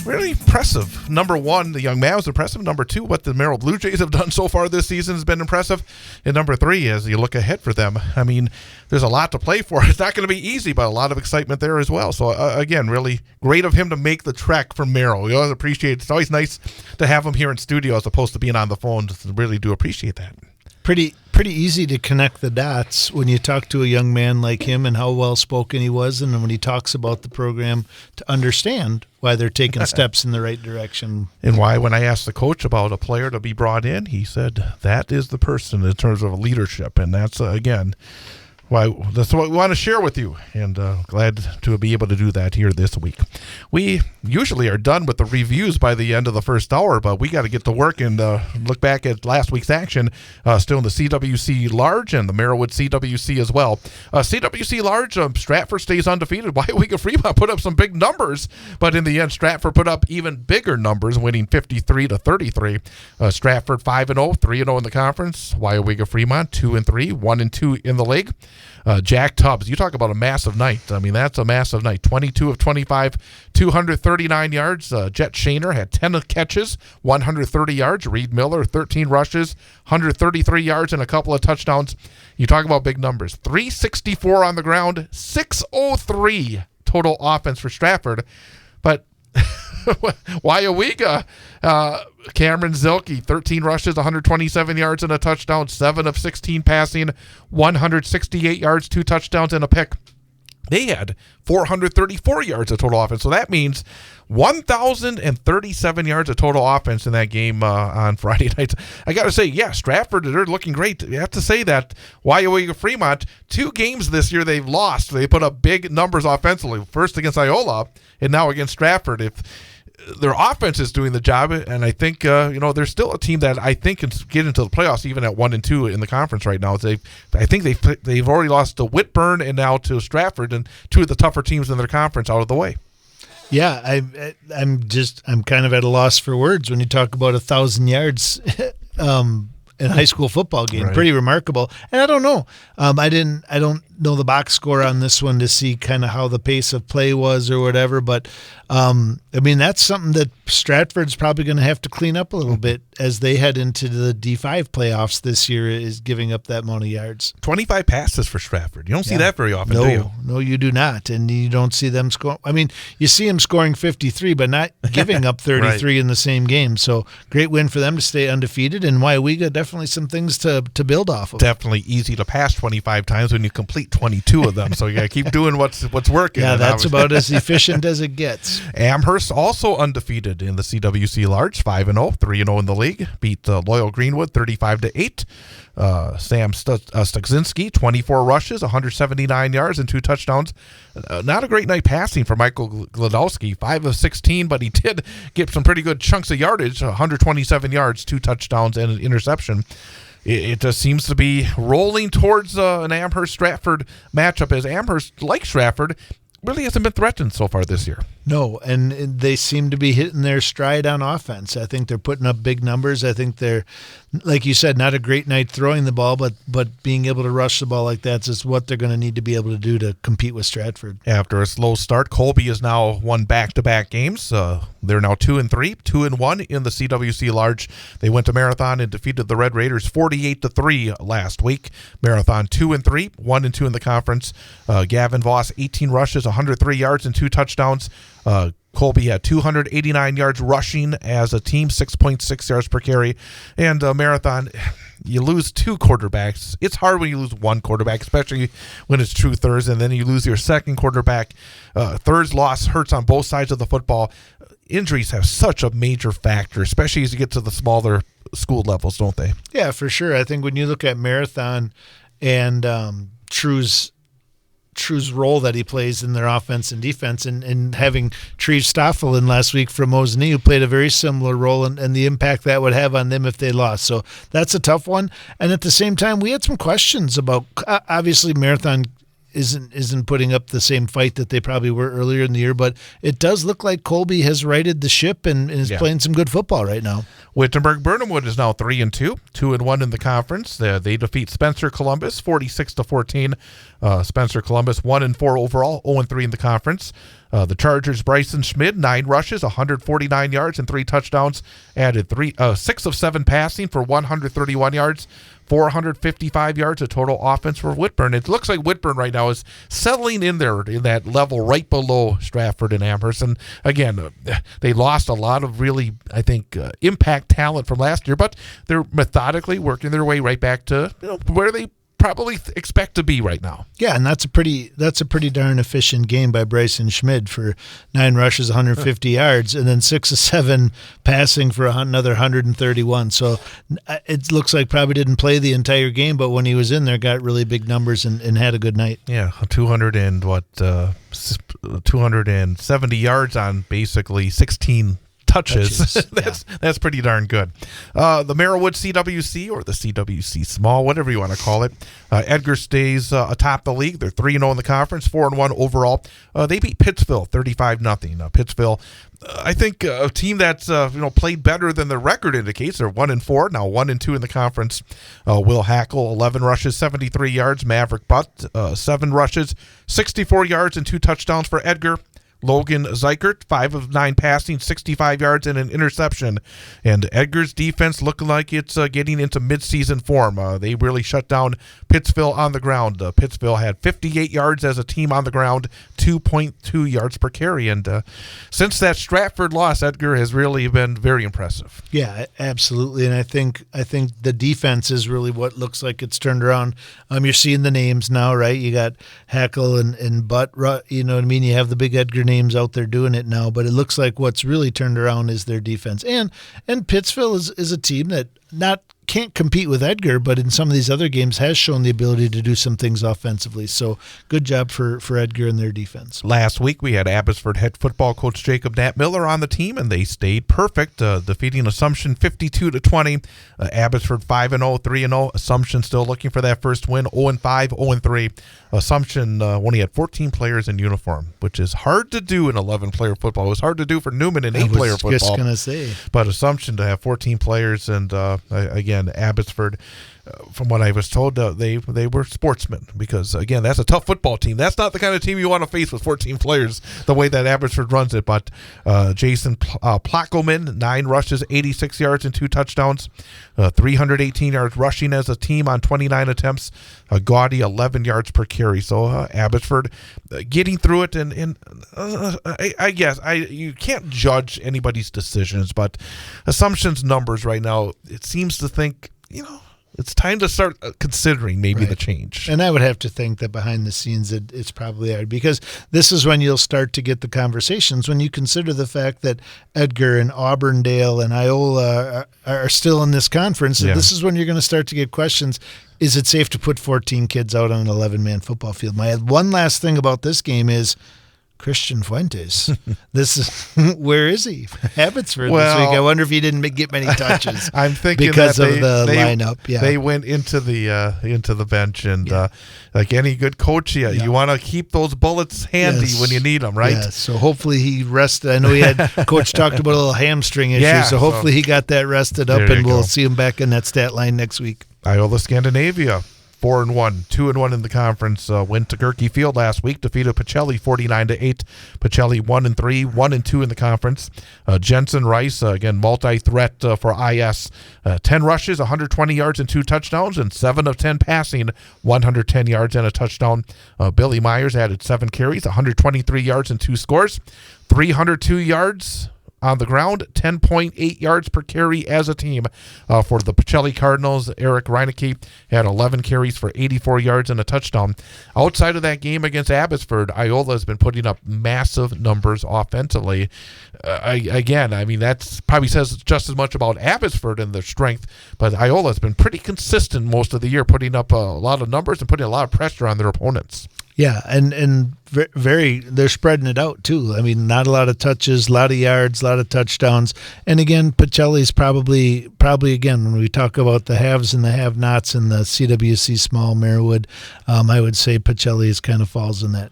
really impressive. Number 1, the young man was impressive. Number 2, what the Merrill Blue Jays have done so far this season has been impressive. And number 3, as you look ahead for them, I mean, there's a lot to play for. It's not going to be easy, but a lot of excitement there as well. So, again, really great of him to make the trek from Merrill. We always appreciate it. It's always nice to have him here in studio as opposed to being on the phone. Just really do appreciate that. Pretty easy to connect the dots when you talk to a young man like him and how well-spoken he was, and when he talks about the program, to understand why they're taking steps in the right direction. And why, when I asked the coach about a player to be brought in, he said that is the person in terms of leadership. And that's, again, Well, that's what we want to share with you, and glad to be able to do that here this week. We usually are done with the reviews by the end of the first hour, but we got to get to work and look back at last week's action, still in the CWC Large and the Merriwood CWC as well. CWC Large, Stratford stays undefeated. Waiwega Fremont put up some big numbers, but in the end, Stratford put up even bigger numbers, winning 53-33. Stratford 5-0, 3-0 in the conference. Waiwega Fremont 2-3, 1-2 in the league. Jack Tubbs, you talk about a massive night. I mean, that's a massive night. 22 of 25, 239 yards. Jet Shaner had 10 catches, 130 yards. Reed Miller, 13 rushes, 133 yards and a couple of touchdowns. You talk about big numbers. 364 on the ground, 603 total offense for Stratford. But Waiwega, Cameron Zilke, 13 rushes, 127 yards and a touchdown, 7 of 16 passing, 168 yards, 2 touchdowns and a pick. They had 434 yards of total offense. So that means 1,037 yards of total offense in that game on Friday night. I got to say, yeah, Stratford, they're looking great. You have to say that Waiwega Fremont, 2 games this year they've lost. They put up big numbers offensively, first against Iola and now against Stratford. If their offense is doing the job, and I think they're still a team that I think can get into the playoffs even at 1-2 in the conference right now. I think they've already lost to Whitburn and now to Stratford, and 2 of the tougher teams in their conference out of the way. Yeah, I'm kind of at a loss for words when you talk about 1,000 yards in a high school football game. Right. Pretty remarkable. And I don't know. I don't know the box score on this one to see kind of how the pace of play was or whatever, but I mean, that's something that Stratford's probably going to have to clean up a little bit as they head into the D5 playoffs this year, is giving up that amount of yards. 25 passes for Stratford. You don't see that very often, do you? No, you do not. And you don't see them score. I mean, you see them scoring 53, but not giving up 33 in the same game. So great win for them to stay undefeated. And Waiwega, definitely some things to build off of. Definitely easy to pass 25 times when you complete 22 of them. So you got to keep doing what's working. Yeah, that's about as efficient as it gets. Amherst also undefeated in the CWC Large, 5-0, 3-0 in the league. Beat Loyal Greenwood 35-8. Sam Stukzinski, 24 rushes, 179 yards and 2 touchdowns. Not a great night passing for Michael Gladowski, 5 of 16, but he did get some pretty good chunks of yardage, 127 yards, 2 touchdowns and an interception. It just seems to be rolling towards an Amherst-Stratford matchup, as Amherst, like Stratford, really hasn't been threatened so far this year. No, and they seem to be hitting their stride on offense. I think they're putting up big numbers. I think they're, like you said, not a great night throwing the ball, but being able to rush the ball like that's just what they're going to need to be able to do to compete with Stratford. After a slow start, Colby has now won back-to-back games. They're now 2-3, 2-1 in the CWC Large. They went to Marathon and defeated the Red Raiders 48-3 last week. Marathon 2-3, 1-2 in the conference. Gavin Voss, 18 rushes, 103 yards and 2 touchdowns. Colby had 289 yards rushing as a team, 6.6 yards per carry. And Marathon, you lose 2 quarterbacks. It's hard when you lose 1 quarterback, especially when it's true thirds, and then you lose your second quarterback. Thirds loss hurts on both sides of the football. Injuries have such a major factor, especially as you get to the smaller school levels, don't they? Yeah, for sure. I think when you look at Marathon and True's role that he plays in their offense and defense, and having Treve Stoffel in last week from Mosinee, who played a very similar role, and the impact that would have on them if they lost. So that's a tough one. And at the same time, we had some questions about, obviously Marathon isn't putting up the same fight that they probably were earlier in the year, but it does look like Colby has righted the ship and is playing some good football right now. Wittenberg-Burnhamwood is now 3-2, 2-1 in the conference. They defeat Spencer Columbus 46-14. Spencer Columbus 1-4 overall, 0-3 in the conference. The Chargers' Bryson Schmid, 9 rushes, 149 yards and 3 touchdowns. Added 6 of 7 passing for 131 yards. 455 yards of total offense for Whitburn. It looks like Whitburn right now is settling in there in that level right below Stratford and Amherst. And again, they lost a lot of really, I think, impact talent from last year, but they're methodically working their way right back to where they probably expect to be right now. Yeah, and that's a pretty darn efficient game by Bryson Schmid for 9 rushes, 150 yards, and then 6 of 7 passing for another 131. So it looks like probably didn't play the entire game, but when he was in there, got really big numbers and had a good night. Yeah, 270 yards on basically 16 touches. That's pretty darn good. The Merrillwood CWC, or the CWC Small, whatever you want to call it. Edgar stays atop the league. They're 3-0 in the conference, 4-1 overall. They beat Pittsville 35-0. Pittsville, I think a team that's played better than their record indicates. They're 1-4 now, 1-2 in the conference. Will Hackle, 11 rushes, 73 yards. Maverick Butt, 7 rushes, 64 yards and 2 touchdowns for Edgar. Logan Zeikert, 5 of 9 passing, 65 yards and an interception. And Edgar's defense looking like it's getting into midseason form. They really shut down Pittsville on the ground. Pittsville had 58 yards as a team on the ground, 2.2 yards per carry. And since that Stratford loss, Edgar has really been very impressive. Yeah, absolutely. And I think the defense is really what looks like it's turned around. You're seeing the names now, right? You got Hackle and Butt, you know what I mean? You have the big Edgar names out there doing it now, but it looks like what's really turned around is their defense. And Pittsville is a team that can't compete with Edgar, but in some of these other games has shown the ability to do some things offensively. So good job for Edgar and their defense. Last week we had Abbotsford head football coach Jacob Nat Miller on the team, and they stayed perfect, defeating Assumption 52-20. Abbotsford 5-0, 3-0. Assumption still looking for that first win, 0-5, 0-3. Assumption only had 14 players in uniform, which is hard to do in 11-player football. It was hard to do for Newman in 8-player football. I was just going to say. But Assumption to have 14 players, and again, Abbotsford, from what I was told, they were sportsmen, because, again, that's a tough football team. That's not the kind of team you want to face with 14 players, the way that Abbotsford runs it. But Jason Plakoman, 9 rushes, 86 yards and 2 touchdowns, 318 yards rushing as a team on 29 attempts, gaudy 11 yards per carry. So Abbotsford getting through it, and I guess you can't judge anybody's decisions, but Assumption's numbers right now, it seems to think, it's time to start considering maybe the change. And I would have to think that behind the scenes it's probably hard, because this is when you'll start to get the conversations, when you consider the fact that Edgar and Auburndale and Iola are still in this conference. Yeah. This is when you're going to start to get questions. Is it safe to put 14 kids out on an 11-man football field? My one last thing about this game is Christian Fuentes. Where is he? Abbotsford this week. I wonder if he didn't get many touches. I'm thinking because that of the lineup. Yeah, they went into the bench, and like any good coach, you want to keep those bullets handy when you need them, right? Yeah. So hopefully he rested. I know he had coach talked about a little hamstring issue, so hopefully he got that rested up, and we'll see him back in that stat line next week. Iola Scandinavia, 4-1, 2-1 in the conference. Went to Gerke Field last week, defeated Pacelli 49-8. Pacelli 1-3, 1-2 in the conference. Jensen Rice, again multi-threat for IS. 10 rushes, 120 yards and 2 touchdowns, and 7 of 10 passing, 110 yards and a touchdown. Billy Myers added 7 carries, 123 yards and 2 scores, 302 yards on the ground, 10.8 yards per carry as a team for the Pacelli Cardinals. Eric Reinecke had 11 carries for 84 yards and a touchdown. Outside of that game against Abbotsford, Iola has been putting up massive numbers offensively. That probably says just as much about Abbotsford and their strength, but Iola has been pretty consistent most of the year, putting up a lot of numbers and putting a lot of pressure on their opponents. Yeah, and they're spreading it out too. I mean, not a lot of touches, a lot of yards, a lot of touchdowns. And again, Pacelli's probably again, when we talk about the haves and the have-nots in the CWC Small Merrillwood, I would say Pacelli's kind of falls in that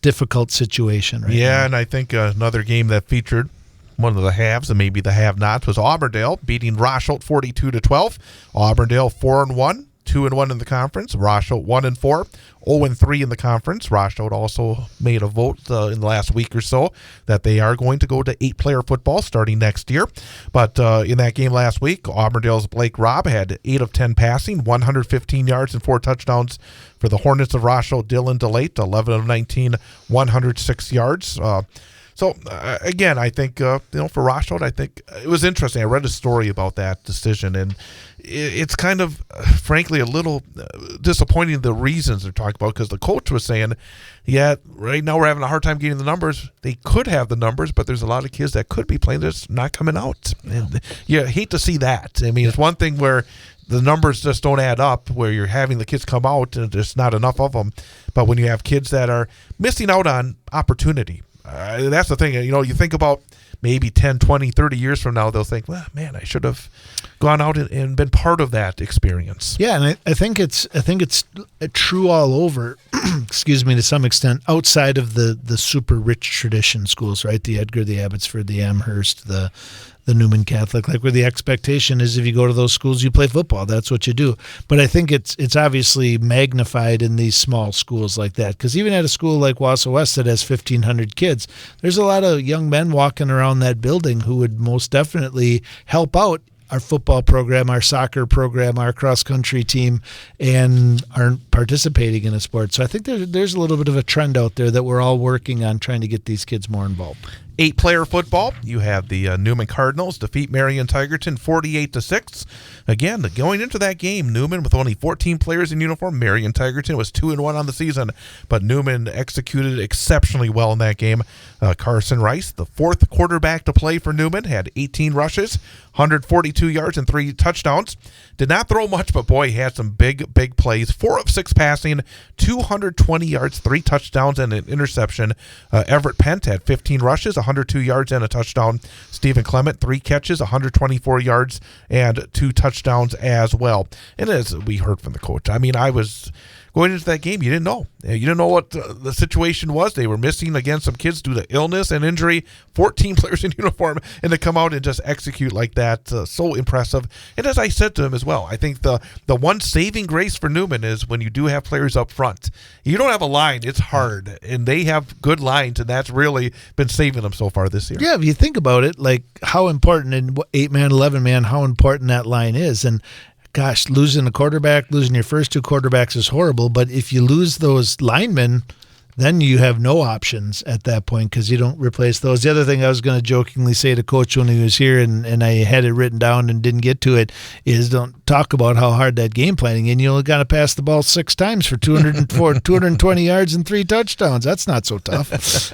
difficult situation right now. And I think another game that featured one of the haves and maybe the have-nots was Auburndale beating Rosholt 42-12. Auburndale 4-1. 2-1 in the conference. Rosholt 1-4, 0-3 in the conference. Rosholt also made a vote in the last week or so that they are going to go to 8-player football starting next year. But in that game last week, Auburndale's Blake Robb had 8 of 10 passing, 115 yards and 4 touchdowns. For the Hornets of Rosholt, Dylan DeLate, 11 of 19, 106 yards. So, again, I think, for Rashod, I think it was interesting. I read a story about that decision, and it's kind of, frankly, a little disappointing the reasons they're talking about, because the coach was saying, yeah, right now we're having a hard time getting the numbers. They could have the numbers, but there's a lot of kids that could be playing that's not coming out. And you hate to see that. I mean, it's one thing where the numbers just don't add up, where you're having the kids come out and there's not enough of them. But when you have kids that are missing out on opportunity, that's the thing. You think about maybe 10, 20, 30 years from now, they'll think, well, man, I should have gone out and been part of that experience. Yeah, and I think it's true all over, excuse me, to some extent, outside of the super rich tradition schools, right? The Edgar, the Abbotsford, the Amherst, the Newman Catholic, like where the expectation is if you go to those schools, you play football. That's what you do. But I think it's obviously magnified in these small schools like that, because even at a school like Wausau West that has 1,500 kids, there's a lot of young men walking around that building who would most definitely help out our football program, our soccer program, our cross-country team, and aren't participating in a sport. So I think there's a little bit of a trend out there that we're all working on trying to get these kids more involved. 8-player football. You have the Newman Cardinals defeat Marion Tigerton 48-6. Again, going into that game, Newman with only 14 players in uniform. Marion Tigerton was 2-1 on the season, but Newman executed exceptionally well in that game. Carson Rice, the fourth quarterback to play for Newman, had 18 rushes, 142 yards, and 3 touchdowns. Did not throw much, but boy, he had some big plays. 4 of 6 passing, 220 yards, 3 touchdowns, and an interception. Everett Pent had 15 rushes, 102 yards, and a touchdown. Stephen Clement, 3 catches, 124 yards, and 2 touchdowns as well. And as we heard from the coach, I mean, I was going into that game, you didn't know. You didn't know what the situation was. They were missing, again, some kids due to illness and injury. 14 players in uniform, and to come out and just execute like that, so impressive. And as I said to him as well, I think the one saving grace for Newman is when you do have players up front. You don't have a line, it's hard. And they have good lines, and that's really been saving them so far this year. Yeah, if you think about it, like how important in 8-man, 11-man, how important that line is. And gosh, losing a quarterback, losing your first 2 quarterbacks is horrible. But if you lose those linemen, then you have no options at that point because you don't replace those. The other thing I was going to jokingly say to Coach when he was here, and I had it written down and didn't get to it, is don't talk about how hard that game planning, and you only got to pass the ball 6 times for 220 yards and 3 touchdowns. That's not so tough.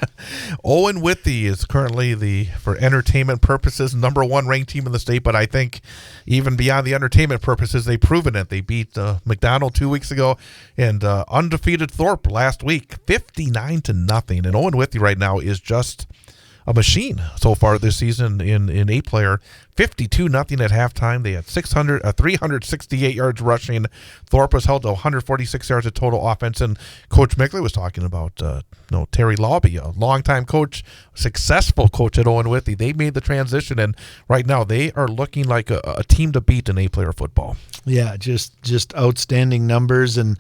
Owen Withey is currently for entertainment purposes, number 1 ranked team in the state, but I think even beyond the entertainment purposes, they've proven it. They beat McDonald 2 weeks ago and undefeated Thorpe last week, 59-0. And Owen Withey right now is just a machine so far this season in 8-player. 52-0 at halftime. They had 368 yards rushing. Thorpe was held to 146 yards of total offense. And Coach Michlig was talking about Terry Lawby, a longtime coach, successful coach at Owen Withey. They made the transition, and right now they are looking like a team to beat in 8-player football. Yeah, just outstanding numbers and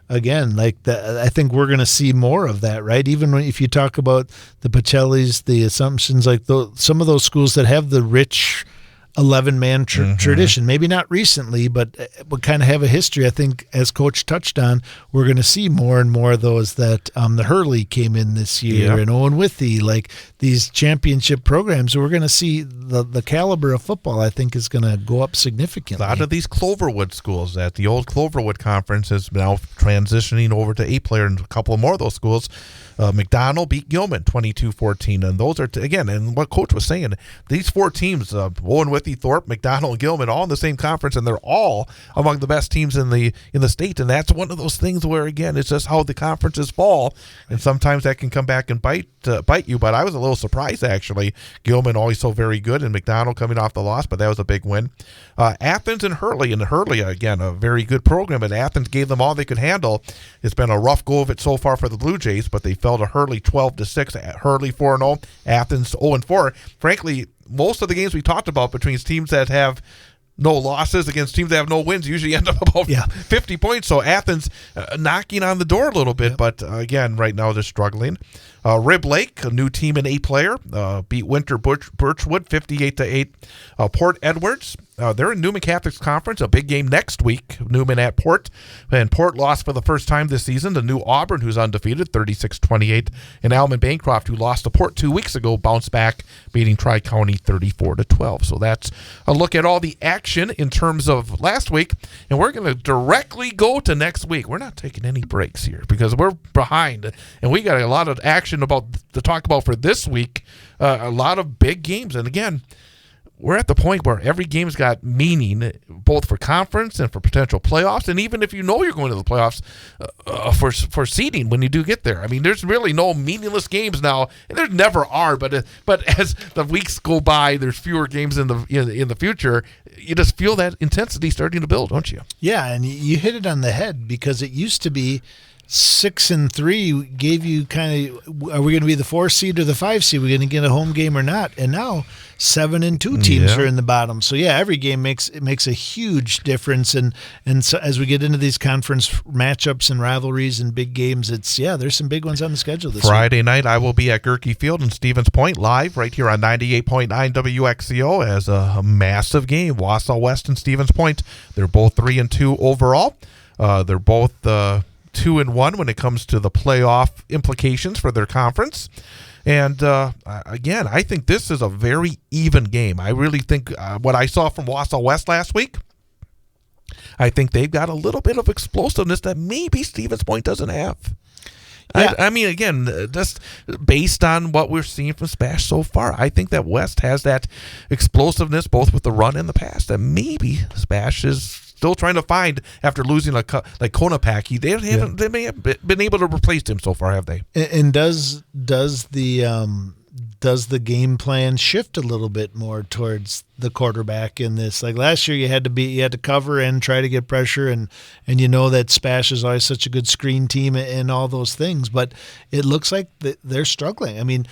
again, I think we're going to see more of that, right? Even if you talk about the Pacellis, the Assumptions, some of those schools that have the rich 11-man tradition, maybe not recently, but kind of have a history. I think, as Coach touched on, we're going to see more and more of those that the Hurley came in this year, and Owen Withey, like these championship programs. We're going to see the caliber of football, I think, is going to go up significantly. A lot of these Cloverwood schools at the old Cloverwood Conference is now transitioning over to 8-player, and a couple more of those schools. McDonald beat Gilman 22-14, and those are again. And what Coach was saying, these 4 teams, Owen Withey, Thorpe, McDonald, and Gilman, all in the same conference, and they're all among the best teams in the state. And that's one of those things where, again, it's just how the conferences fall, and sometimes that can come back and bite you. But I was a little surprised, actually. Gilman always so very good, and McDonald coming off the loss, but that was a big win. Athens and Hurley again, a very good program, but Athens gave them all they could handle. It's been a rough go of it so far for the Blue Jays, but they fell to Hurley 12-6. Hurley 4-0, Athens 0-4. Frankly, most of the games we talked about between teams that have no losses against teams that have no wins usually end up about 50 points. So Athens knocking on the door a little bit, but again, right now they're struggling. Rib Lake, a new team in 8-player, beat Winter Birchwood 58-8. Port Edwards, they're in Newman Catholic's conference, a big game next week. Newman at Port, and Port lost for the first time this season to New Auburn, who's undefeated, 36-28. And Alman Bancroft, who lost to Port 2 weeks ago, bounced back, beating Tri-County 34-12. So that's a look at all the action in terms of last week, and we're going to directly go to next week. We're not taking any breaks here because we're behind, and we got a lot of action to talk about for this week. A lot of big games, and again, we're at the point where every game's got meaning, both for conference and for potential playoffs, and even if you know you're going to the playoffs for seeding when you do get there. I mean, there's really no meaningless games now, and there never are. But as the weeks go by, there's fewer games in the future. You just feel that intensity starting to build, don't you? Yeah, and you hit it on the head because it used to be 6-3 gave you kind of, are we going to be the 4 seed or the 5 seed? Are we going to get a home game or not? And now 7-2 teams are in the bottom. So yeah, every game makes a huge difference. And so as we get into these conference matchups and rivalries and big games, there's some big ones on the schedule this Friday week. night, I will be at Gerke Field in Stevens Point live right here on 98.9 WXCO as a massive game. Wausau West and Stevens Point. They're both 3-2 overall. They're both 2-1 when it comes to the playoff implications for their conference. And again, I think this is a very even game. I really think what I saw from Wausau West last week, I think they've got a little bit of explosiveness that maybe Stevens Point doesn't have. Yeah. I mean, again, just based on what we're seeing from Spash so far, I think that West has that explosiveness both with the run and the pass that maybe Spash is still trying to find after losing like Konopaki. They may have been able to replace him so far, have they? And does the game plan shift a little bit more towards the quarterback in this? Like last year, you had to cover and try to get pressure, and you know that Spash is always such a good screen team and all those things. But it looks like they're struggling. I mean,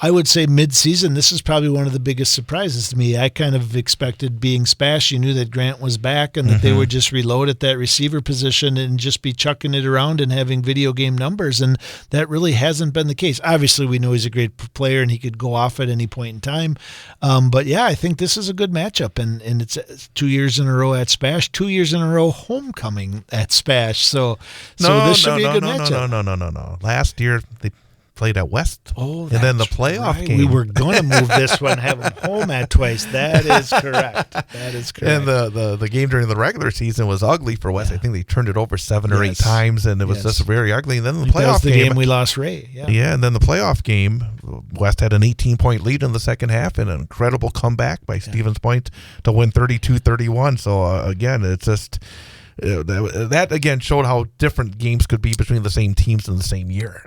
I would say mid-season, this is probably one of the biggest surprises to me. I kind of expected, being Spash, you knew that Grant was back and that they would just reload at that receiver position and just be chucking it around and having video game numbers, and that really hasn't been the case. Obviously, we know he's a great player and he could go off at any point in time. But yeah, I think this is a good matchup, and it's 2 years in a row at Spash, 2 years in a row homecoming at Spash. So this should be a good matchup. No. Last year, they played at West. Oh, and then the playoff game. We were going to move this one, have them home at twice. That is correct. And the game during the regular season was ugly for West. I think they turned it over 7 or 8 times, and it was just very ugly. And then the playoff that was the game, game we lost Ray. Yeah, and then the playoff game, West had an 18-point lead in the second half and an incredible comeback by Stevens Point to win 32-31. So, again, it's just... that again showed how different games could be between the same teams in the same year.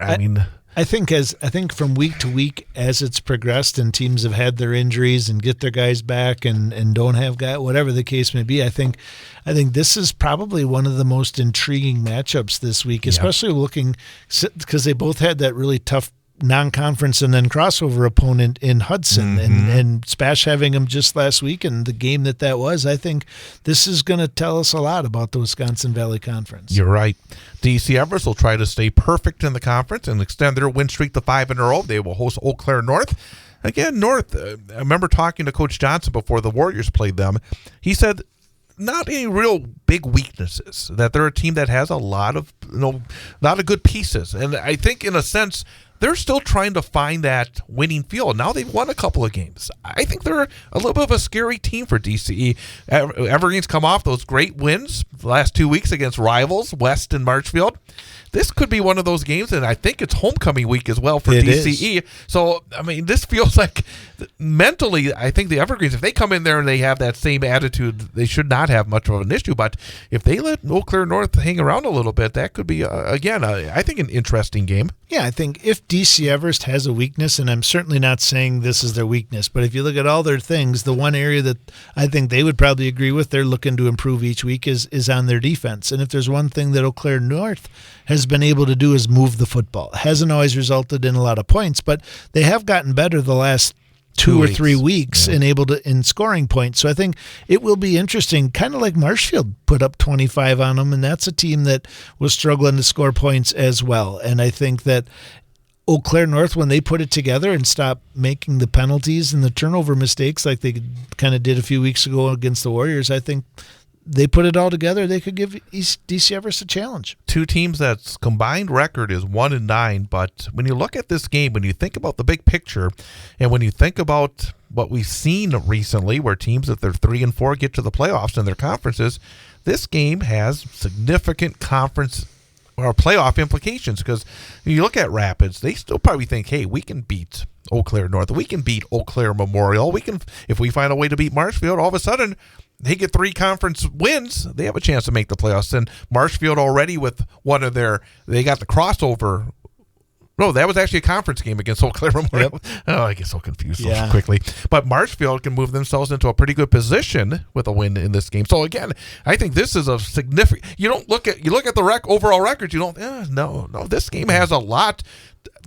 I think from week to week, as it's progressed and teams have had their injuries and get their guys back and don't have guys, whatever the case may be, I think this is probably one of the most intriguing matchups this week, especially looking because they both had that really tough non-conference and then crossover opponent in Hudson, and Spash having them just last week, and the game that was. I think this is going to tell us a lot about the Wisconsin Valley Conference. You're right. DC Everest will try to stay perfect in the conference and extend their win streak to 5 in a row. They will host Eau Claire North. Again, North, I remember talking to Coach Johnson before the Warriors played them. He said not any real big weaknesses, that they're a team that has a lot of good pieces. And I think in a sense, they're still trying to find that winning feel. Now they've won a couple of games. I think they're a little bit of a scary team for DCE. Evergreen's come off those great wins the last 2 weeks against rivals, West and Marshfield. This could be one of those games, and I think it's homecoming week as well for DCE. So, I mean, this feels like mentally, I think the Evergreens, if they come in there and they have that same attitude, they should not have much of an issue. But if they let Eau Claire North hang around a little bit, that could be, I think an interesting game. Yeah, I think if DC Everest has a weakness, and I'm certainly not saying this is their weakness, but if you look at all their things, the one area that I think they would probably agree with, they're looking to improve each week is on their defense. And if there's one thing that Eau Claire North has been able to do is move the football. It hasn't always resulted in a lot of points, but they have gotten better the last 2 or 3 weeks. weeks and able to in scoring points. So I think it will be interesting, kind of like Marshfield put up 25 on them, and that's a team that was struggling to score points as well. And I think that Eau Claire North, when they put it together and stopped making the penalties and the turnover mistakes like they kind of did a few weeks ago against the Warriors, I think they put it all together. They could give DC Everest a challenge. Two teams that's combined record is 1-9, but when you look at this game, when you think about the big picture, and when you think about what we've seen recently, where teams that they're 3-4 get to the playoffs in their conferences, this game has significant conference or playoff implications, because when you look at Rapids, they still probably think, hey, we can beat Eau Claire North, we can beat Eau Claire Memorial, we can, if we find a way to beat Marshfield, all of a sudden they get 3 conference wins, they have a chance to make the playoffs. And Marshfield already with one of their, they got the crossover. No, that was actually a conference game against Eau Claire Memorial. Yep. Oh, I get so confused so quickly. But Marshfield can move themselves into a pretty good position with a win in this game. So again, I think this is a significant. You look at the overall record. You don't. No. This game has a lot.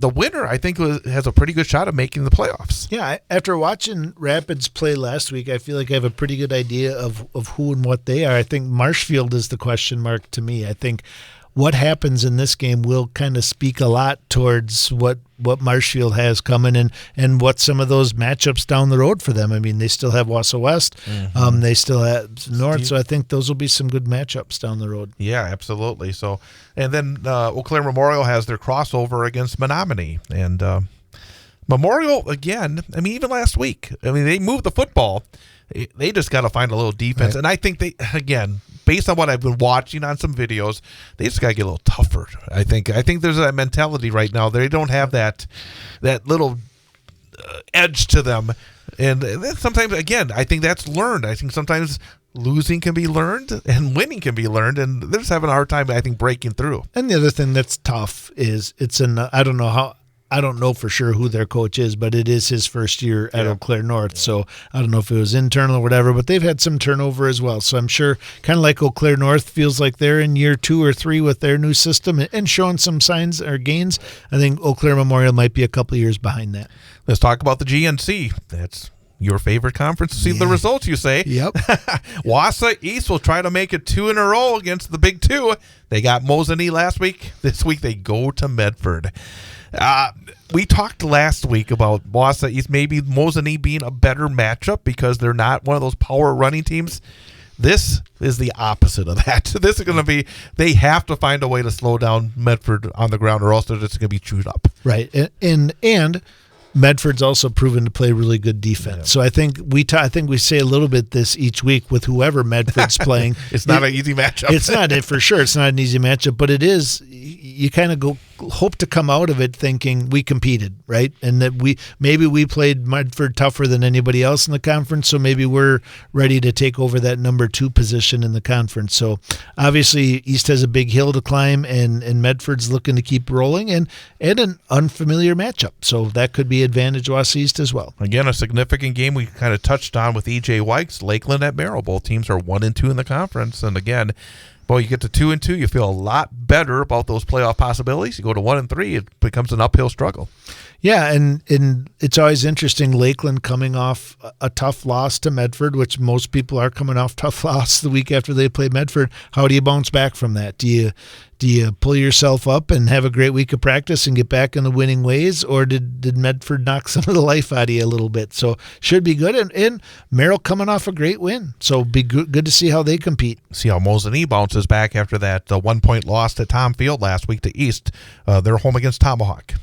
The winner, I think, has a pretty good shot of making the playoffs. Yeah, after watching Rapids play last week, I feel like I have a pretty good idea of who and what they are. I think Marshfield is the question mark to me. I think what happens in this game will kind of speak a lot towards what Marshfield has coming and what some of those matchups down the road for them. I mean, they still have Wausau West. Mm-hmm. They still have North. So I think those will be some good matchups down the road. Yeah, absolutely. So, and then Eau Claire Memorial has their crossover against Menominee. And Memorial, again, I mean, even last week, I mean, they moved the football. They just got to find a little defense. Right. And I think they, again, based on what I've been watching on some videos, they just got to get a little tougher. I think there's that mentality right now. They don't have that little edge to them. And sometimes, again, I think that's learned. I think sometimes losing can be learned and winning can be learned. And they're just having a hard time, I think, breaking through. And the other thing that's tough is I don't know for sure who their coach is, but it is his first year at Eau Claire North. So I don't know if it was internal or whatever, but they've had some turnover as well. So I'm sure, kind of like Eau Claire North feels like they're in year 2 or 3 with their new system and showing some signs or gains. I think Eau Claire Memorial might be a couple of years behind that. Let's talk about the GNC. That's your favorite conference to see the results, you say. Yep. Wausau East will try to make it 2 in a row against the Big 2. They got Mosinee last week. This week they go to Medford. We talked last week about Wausau East, maybe Mosinee being a better matchup because they're not one of those power running teams. This is the opposite of that. This is going to be, they have to find a way to slow down Medford on the ground or else they're just going to be chewed up. Right. And Medford's also proven to play really good defense. Yeah. So I think we say a little bit this each week with whoever Medford's playing. It's not an easy matchup. It's not, for sure. It's not an easy matchup, but it is. You kind of hope to come out of it thinking we competed, right? And that we played Medford tougher than anybody else in the conference, so maybe we're ready to take over that number 2 position in the conference. So obviously East has a big hill to climb, and Medford's looking to keep rolling, and an unfamiliar matchup. So that could be advantage Wausau East as well. Again, a significant game we kind of touched on with E.J. Wykes, Lakeland at Merrill. Both teams are 1-2 in the conference, and again, well, you get to 2-2, you feel a lot better about those playoff possibilities. You go to 1-3, it becomes an uphill struggle. Yeah, and it's always interesting, Lakeland coming off a tough loss to Medford, which most people are coming off tough loss the week after they play Medford. How do you bounce back from that? Do you pull yourself up and have a great week of practice and get back in the winning ways, or did Medford knock some of the life out of you a little bit? So should be good. And Merrill coming off a great win, so be good to see how they compete. See how Mosinee bounces back after that 1-point loss to Tom Field last week to East. They're home against Tomahawk.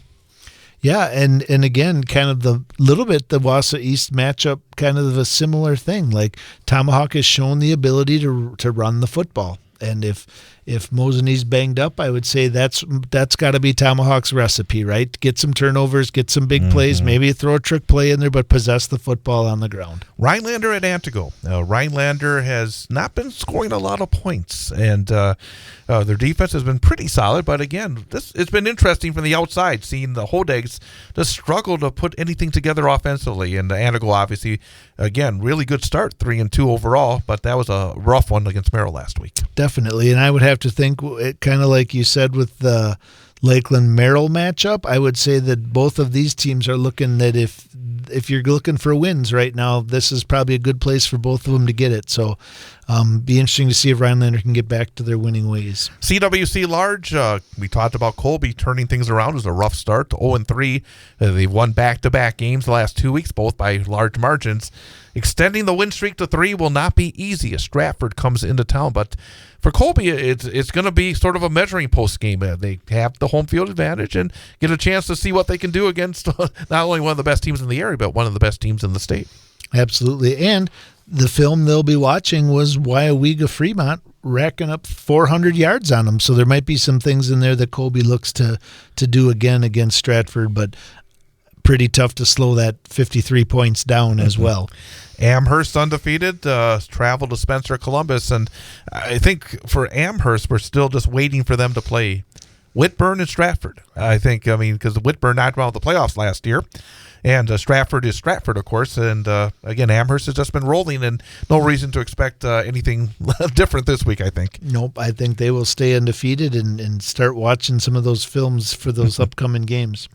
Yeah, and again, kind of the Wausau East matchup, kind of a similar thing. Like Tomahawk has shown the ability to run the football, and if Mosinee's banged up, I would say that's got to be Tomahawk's recipe, right? Get some turnovers, get some big plays, maybe throw a trick play in there, but possess the football on the ground. Rhinelander at Antigo. Rhinelander has not been scoring a lot of points, and their defense has been pretty solid. But again, it's been interesting from the outside, seeing the Hodags just struggle to put anything together offensively. And Antigo, obviously, again, really good start, 3-2 overall, but that was a rough one against Merrill last week. Definitely, and I would have to think, kind of like you said with the Lakeland-Merrill matchup, I would say that both of these teams are looking that if you're looking for wins right now, this is probably a good place for both of them to get it. So be interesting to see if Rhinelander can get back to their winning ways. CWC Large, we talked about Colby turning things around. It was a rough start, 0-3. They've won back-to-back games the last 2 weeks, both by large margins. Extending the win streak to 3 will not be easy as Stratford comes into town. But for Colby, it's going to be sort of a measuring post game. They have the home field advantage and get a chance to see what they can do against not only one of the best teams in the area, but one of the best teams in the state. Absolutely. And the film they'll be watching was Wyawega Fremont racking up 400 yards on them. So there might be some things in there that Colby looks to do again against Stratford, but pretty tough to slow that 53 points down as well. Amherst undefeated, traveled to Spencer Columbus, and I think for Amherst, we're still just waiting for them to play Whitburn and Stratford. Because Whitburn knocked them out of the playoffs last year, and Stratford is Stratford, of course, and again, Amherst has just been rolling, and no reason to expect anything different this week, I think. Nope, I think they will stay undefeated and start watching some of those films for those upcoming games.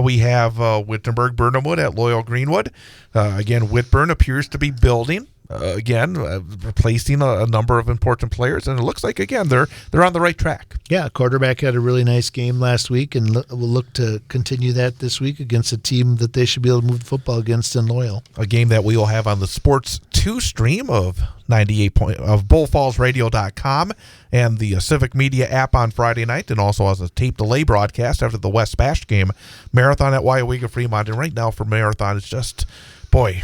We have Wittenberg-Burnhamwood at Loyal Greenwood. Again, Whitburn appears to be building. Replacing a number of important players, and it looks like, again, they're on the right track. Yeah, quarterback had a really nice game last week, and will look to continue that this week against a team that they should be able to move the football against in Loyal. A game that we will have on the Sports 2 stream of 98 of BullFallsRadio.com and the Civic Media app on Friday night, and also as a tape delay broadcast after the West Bash game. Marathon at Wyawega Fremont, and right now for Marathon, it's just, boy,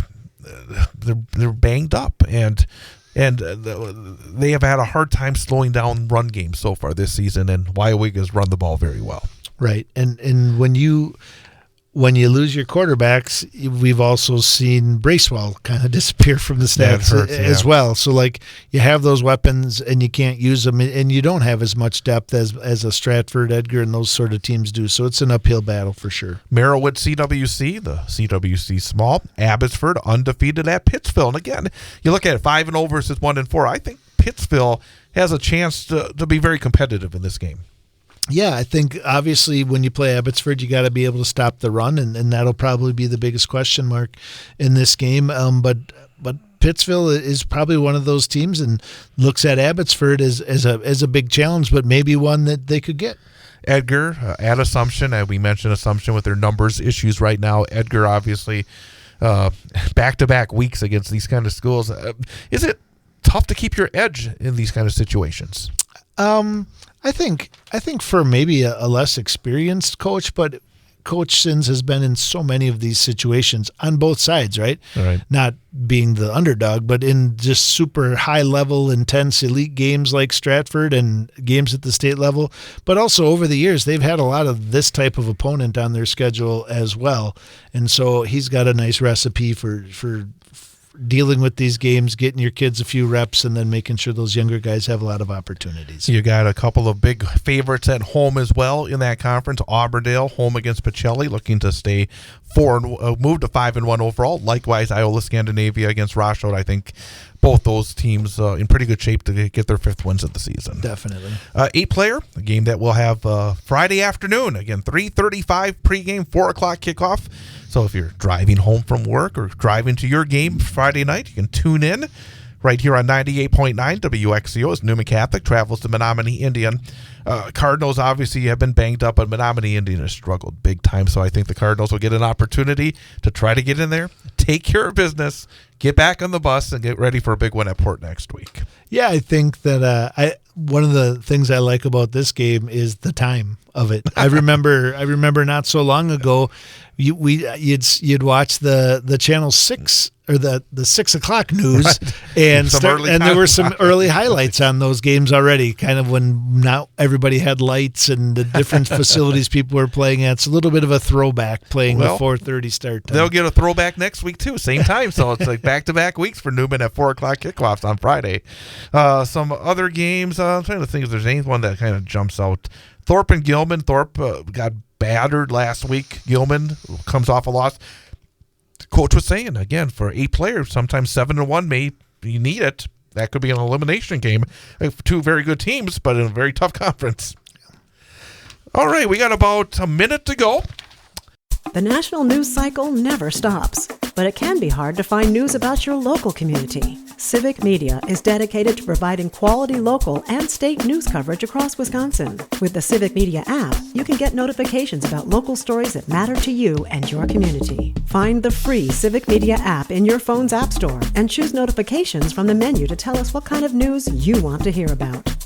they're banged up, and they have had a hard time slowing down run games so far this season, and Wyowega's run the ball very well. Right, and when you lose your quarterbacks, we've also seen Bracewell kind of disappear from the stats as well. So, like, you have those weapons and you can't use them, and you don't have as much depth as a Stratford, Edgar, and those sort of teams do. So it's an uphill battle for sure. Merrillwood CWC, the CWC small. Abbotsford undefeated at Pittsville. And again, you look at it, 5-0 versus 1-4. I think Pittsville has a chance to be very competitive in this game. Yeah, I think obviously when you play Abbotsford, you got to be able to stop the run, and that'll probably be the biggest question mark in this game. But Pittsville is probably one of those teams and looks at Abbotsford as a big challenge, but maybe one that they could get. Edgar at Assumption, and we mentioned Assumption with their numbers issues right now. Edgar obviously back-to-back weeks against these kind of schools. Is it tough to keep your edge in these kind of situations? I think for maybe a less experienced coach, but Coach Sins has been in so many of these situations on both sides, right? Right. Not being the underdog, but in just super high-level, intense, elite games like Stratford and games at the state level. But also over the years, they've had a lot of this type of opponent on their schedule as well. And so he's got a nice recipe for dealing with these games, getting your kids a few reps, and then making sure those younger guys have a lot of opportunities. You got a couple of big favorites at home as well in that conference. Auburndale home against Michlig, looking to stay move to 5-1 overall. Likewise, Iola Scandinavia against Rochelle. I think both those teams in pretty good shape to get their 5th wins of the season. Definitely. 8-player, a game that we'll have Friday afternoon. Again, 3:35 pregame, 4 o'clock kickoff. So if you're driving home from work or driving to your game Friday night, you can tune in right here on 98.9 WXCO as Newman Catholic travels to Menominee Indian. Cardinals obviously have been banged up, but Menominee Indian has struggled big time. So I think the Cardinals will get an opportunity to try to get in there, take care of business, get back on the bus, and get ready for a big one at Port next week. Yeah, I think that one of the things I like about this game is the time of it. I remember not so long ago, you'd watch the Channel 6 or the 6 o'clock news, right. and there were some early highlights on those games already. Kind of when not everybody had lights and the different facilities people were playing at. It's a little bit of a throwback playing the 4:30 start time. They'll get a throwback next week too, same time. So it's like back-to-back weeks for Newman at 4 o'clock kickoffs on Friday. Some other games. I'm trying to think if there's anyone that kind of jumps out. Thorpe and Gilman. Thorpe got battered last week. Gilman comes off a loss. Coach was saying, again, for 8 players, sometimes 7-1 you need it. That could be an elimination game. 2 very good teams, but in a very tough conference. All right, we got about a minute to go. The national news cycle never stops, but it can be hard to find news about your local community. Civic Media is dedicated to providing quality local and state news coverage across Wisconsin. With the Civic Media app, you can get notifications about local stories that matter to you and your community. Find the free Civic Media app in your phone's app store and choose notifications from the menu to tell us what kind of news you want to hear about.